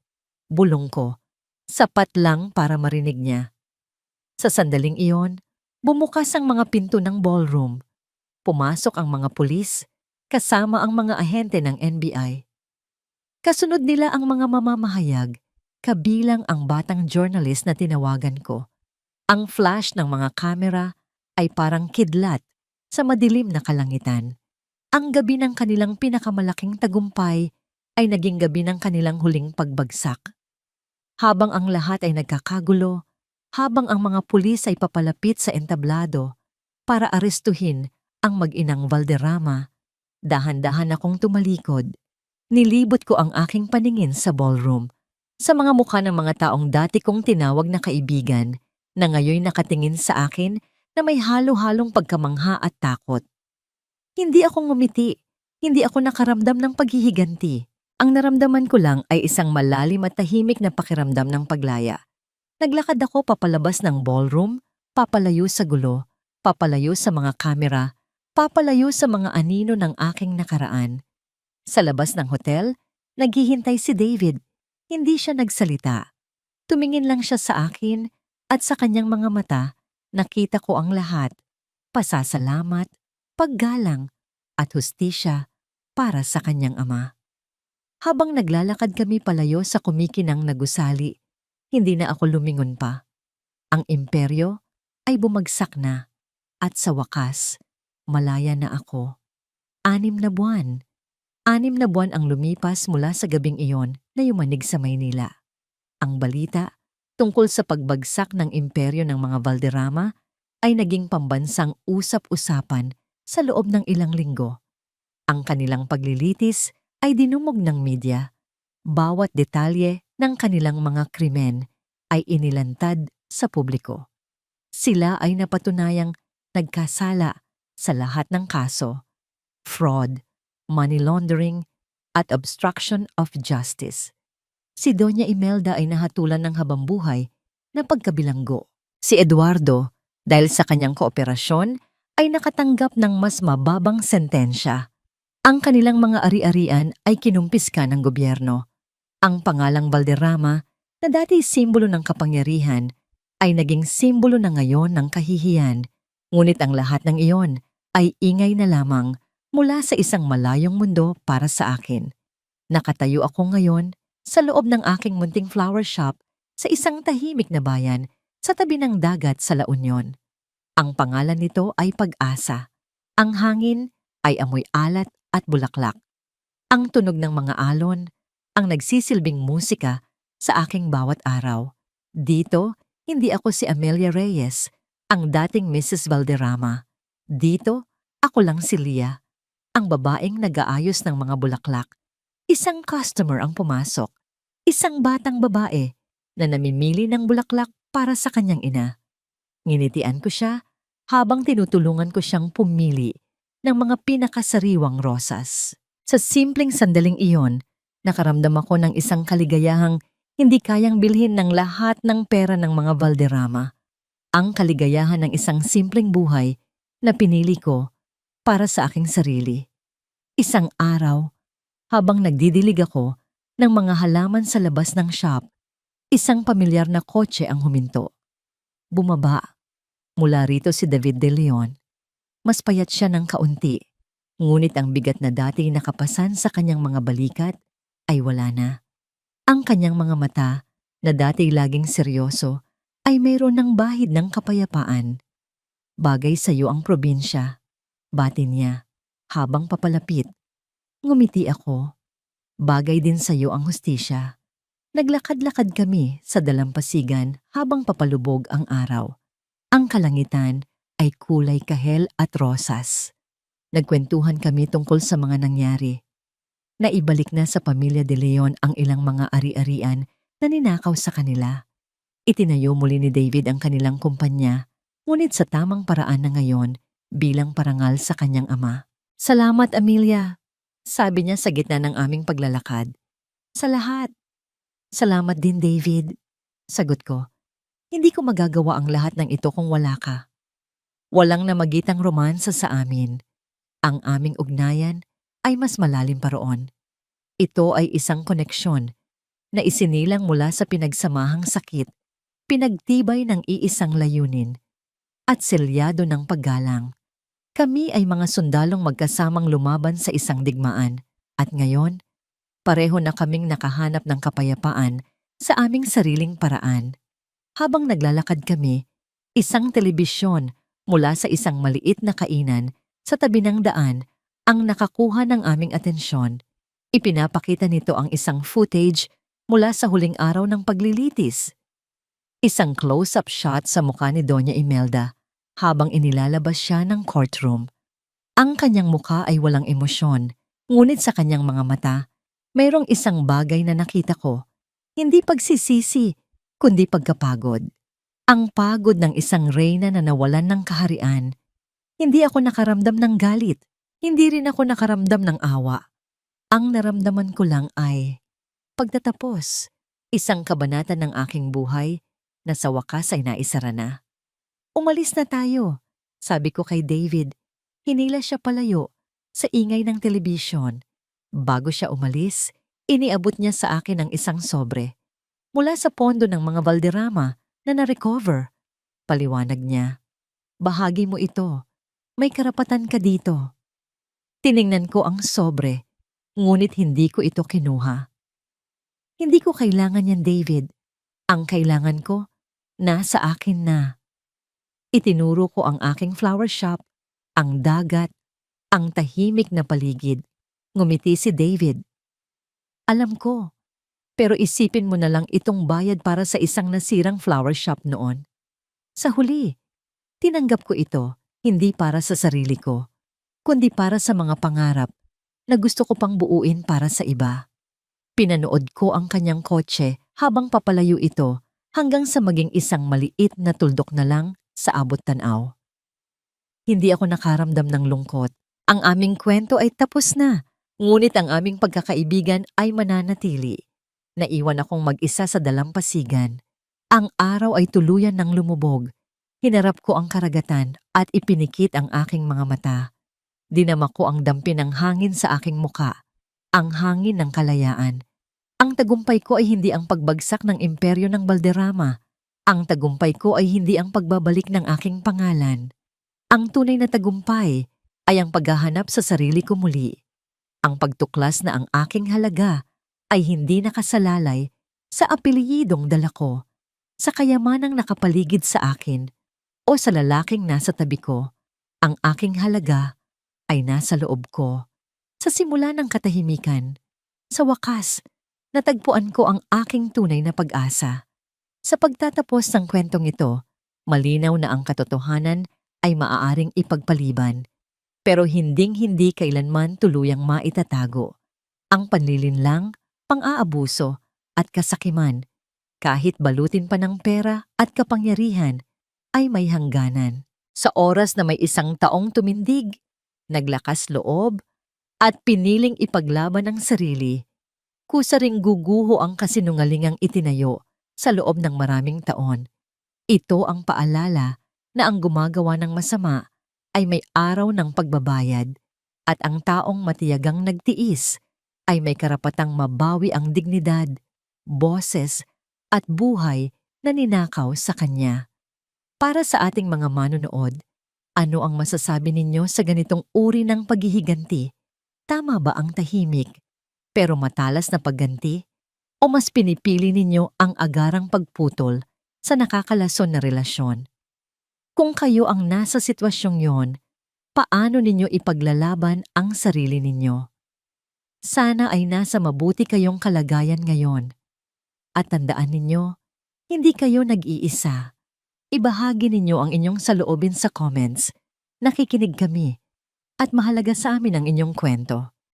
Bulong ko. Sapat lang para marinig niya. Sa sandaling iyon, bumukas ang mga pinto ng ballroom. Pumasok ang mga pulis, kasama ang mga ahente ng NBI. Kasunod nila ang mga mamamahayag, kabilang ang batang journalist na tinawagan ko. Ang flash ng mga kamera ay parang kidlat sa madilim na kalangitan. Ang gabi ng kanilang pinakamalaking tagumpay ay naging gabi ng kanilang huling pagbagsak. Habang ang lahat ay nagkakagulo, habang ang mga pulis ay papalapit sa entablado para arestuhin ang mag-inang Valderrama, dahan-dahan akong tumalikod. Nilibot ko ang aking paningin sa ballroom, sa mga mukha ng mga taong dati kong tinawag na kaibigan na ngayon nakatingin sa akin na may halo-halong pagkamangha at takot. Hindi ako ngumiti, hindi ako nakaramdam ng paghihiganti. Ang naramdaman ko lang ay isang malalim at tahimik na pakiramdam ng paglaya. Naglakad ako papalabas ng ballroom, papalayo sa gulo, papalayo sa mga kamera, papalayo sa mga anino ng aking nakaraan. Sa labas ng hotel, naghihintay si David. Hindi siya nagsalita. Tumingin lang siya sa akin at sa kanyang mga mata, nakita ko ang lahat. Pasasalamat, paggalang, at hustisya para sa kanyang ama. Habang naglalakad kami palayo sa kumikinang na gusali, hindi na ako lumingon pa. Ang imperyo ay bumagsak na at sa wakas, malaya na ako. 6 na buwan. 6 na buwan ang lumipas mula sa gabing iyon na yumanig sa Maynila. Ang balita tungkol sa pagbagsak ng imperyo ng mga Valderrama ay naging pambansang usap-usapan sa loob ng ilang linggo. Ang kanilang paglilitis ay dinumog ng media. Bawat detalye ng kanilang mga krimen ay inilantad sa publiko. Sila ay napatunayang nagkasala sa lahat ng kaso: fraud, money laundering, at obstruction of justice. Si Doña Imelda ay nahatulan ng habambuhay na pagkabilanggo. Si Eduardo, dahil sa kanyang kooperasyon, ay nakatanggap ng mas mababang sentensya. Ang kanilang mga ari-arian ay kinumpiska ng gobyerno. Ang pangalang Valderrama, na dati simbolo ng kapangyarihan, ay naging simbolo na ngayon ng kahihiyan. Ngunit ang lahat ng iyon ay ingay na lamang mula sa isang malayong mundo para sa akin. Nakatayo ako ngayon sa loob ng aking munting flower shop sa isang tahimik na bayan sa tabi ng dagat sa La Union. Ang pangalan nito ay Pag-asa. Ang hangin ay amoy alat at bulaklak. Ang tunog ng mga alon ang nagsisilbing musika sa aking bawat araw. Dito, hindi ako si Amelia Reyes, ang dating Mrs. Valderrama. Dito, ako lang si Leah, ang babaeng nag-aayos ng mga bulaklak. Isang customer ang pumasok, isang batang babae na namimili ng bulaklak para sa kanyang ina. Nginitian ko siya habang tinutulungan ko siyang pumili ng mga pinakasariwang rosas. Sa simpleng sandaling iyon, nakaramdam ako ng isang kaligayahang hindi kayang bilhin ng lahat ng pera ng mga Valderrama. Ang kaligayahan ng isang simpleng buhay na pinili ko para sa aking sarili. Isang araw, habang nagdidilig ako ng mga halaman sa labas ng shop, isang pamilyar na kotse ang huminto. Bumaba. Mula rito si David De Leon. Mas payat siya ng kaunti, ngunit ang bigat na dati nakapasan sa kanyang mga balikat ay wala na. Ang kanyang mga mata, na dati laging seryoso, ay mayroon ng bahid ng kapayapaan. Bagay sa iyo ang probinsya, bati niya, habang papalapit. Ngumiti ako. Bagay din sa iyo ang hustisya. Naglakad-lakad kami sa dalampasigan habang papalubog ang araw. Ang kalangitan ay kulay kahel at rosas. Nagkwentuhan kami tungkol sa mga nangyari. Naibalik na sa pamilya De Leon ang ilang mga ari-arian na ninakaw sa kanila. Itinayo muli ni David ang kanilang kumpanya, ngunit sa tamang paraan na ngayon bilang parangal sa kanyang ama. Salamat, Amelia, sabi niya sa gitna ng aming paglalakad. Sa lahat. Salamat din, David, sagot ko. Hindi ko magagawa ang lahat ng ito kung wala ka. Walang namagitang romansa sa amin. Ang aming ugnayan ay mas malalim pa roon. Ito ay isang koneksyon na isinilang mula sa pinagsamahang sakit, pinagtibay ng iisang layunin, at selyado ng paggalang. Kami ay mga sundalong magkasamang lumaban sa isang digmaan, at ngayon, pareho na kaming nakahanap ng kapayapaan sa aming sariling paraan. Habang naglalakad kami, isang telebisyon mula sa isang maliit na kainan sa tabi ng daan ang nakakuha ng aming atensyon. Ipinapakita nito ang isang footage mula sa huling araw ng paglilitis. Isang close-up shot sa mukha ni Doña Imelda habang inilalabas siya ng courtroom. Ang kanyang mukha ay walang emosyon, ngunit sa kanyang mga mata, mayroong isang bagay na nakita ko. Hindi pagsisisi, kundi pagkapagod. Ang pagod ng isang reyna na nawalan ng kaharian. Hindi ako nakaramdam ng galit. Hindi rin ako nakaramdam ng awa. Ang naramdaman ko lang ay pagtatapos. Isang kabanata ng aking buhay na sa wakas ay naisara na. Umalis na tayo, sabi ko kay David. Hinila siya palayo sa ingay ng telebisyon. Bago siya umalis, iniabot niya sa akin ang isang sobre. Mula sa pondo ng mga Valderrama na na-recover. Paliwanag niya, bahagi mo ito. May karapatan ka dito. Tiningnan ko ang sobre. Ngunit hindi ko ito kinuha. Hindi ko kailangan yan, David. Ang kailangan ko, nasa akin na. Itinuro ko ang aking flower shop, ang dagat, ang tahimik na paligid. Ngumiti si David. Alam ko, pero isipin mo na lang itong bayad para sa isang nasirang flower shop noon. Sa huli, tinanggap ko ito hindi para sa sarili ko, kundi para sa mga pangarap na gusto ko pang buuin para sa iba. Pinanood ko ang kanyang kotse habang papalayo ito hanggang sa maging isang maliit na tuldok na lang sa abot tanaw. Hindi ako nakaramdam ng lungkot. Ang aming kwento ay tapos na, ngunit ang aming pagkakaibigan ay mananatili. Naiwan akong mag-isa sa dalampasigan. Ang araw ay tuluyan ng lumubog. Hinarap ko ang karagatan at ipinikit ang aking mga mata. Dinama ko ang dampi ng hangin sa aking muka, ang hangin ng kalayaan. Ang tagumpay ko ay hindi ang pagbagsak ng imperyo ng Valderrama. Ang tagumpay ko ay hindi ang pagbabalik ng aking pangalan. Ang tunay na tagumpay ay ang paghahanap sa sarili ko muli. Ang pagtuklas na ang aking halaga ay hindi nakasalalay sa apelyidong dala ko, sa kayamanang nakapaligid sa akin, o sa lalaking nasa tabi ko. Ang aking halaga ay nasa loob ko. Sa simula ng katahimikan, sa wakas, natagpuan ko ang aking tunay na pag-asa. Sa pagtatapos ng kwentong ito, malinaw na ang katotohanan ay maaaring ipagpaliban, pero hinding-hindi kailanman tuluyang maitatago. Ang panlilinlang, pang-aabuso at kasakiman, kahit balutin pa ng pera at kapangyarihan, ay may hangganan. Sa oras na may isang taong tumindig, naglakas loob, at piniling ipaglaban ang sarili, kusa ring guguho ang kasinungalingang itinayo sa loob ng maraming taon. Ito ang paalala na ang gumagawa ng masama ay may araw ng pagbabayad, at ang taong matiyagang nagtiis ay may karapatang mabawi ang dignidad, boses, at buhay na ninakaw sa kanya. Para sa ating mga manonood, ano ang masasabi ninyo sa ganitong uri ng paghihiganti? Tama ba ang tahimik, pero matalas na pagganti? O mas pinipili ninyo ang agarang pagputol sa nakakalason na relasyon? Kung kayo ang nasa sitwasyong yon, paano ninyo ipaglalaban ang sarili ninyo? Sana ay nasa mabuti kayong kalagayan ngayon. At tandaan ninyo, hindi kayo nag-iisa. Ibahagi ninyo ang inyong saloobin sa comments. Nakikinig kami at mahalaga sa amin ang inyong kwento.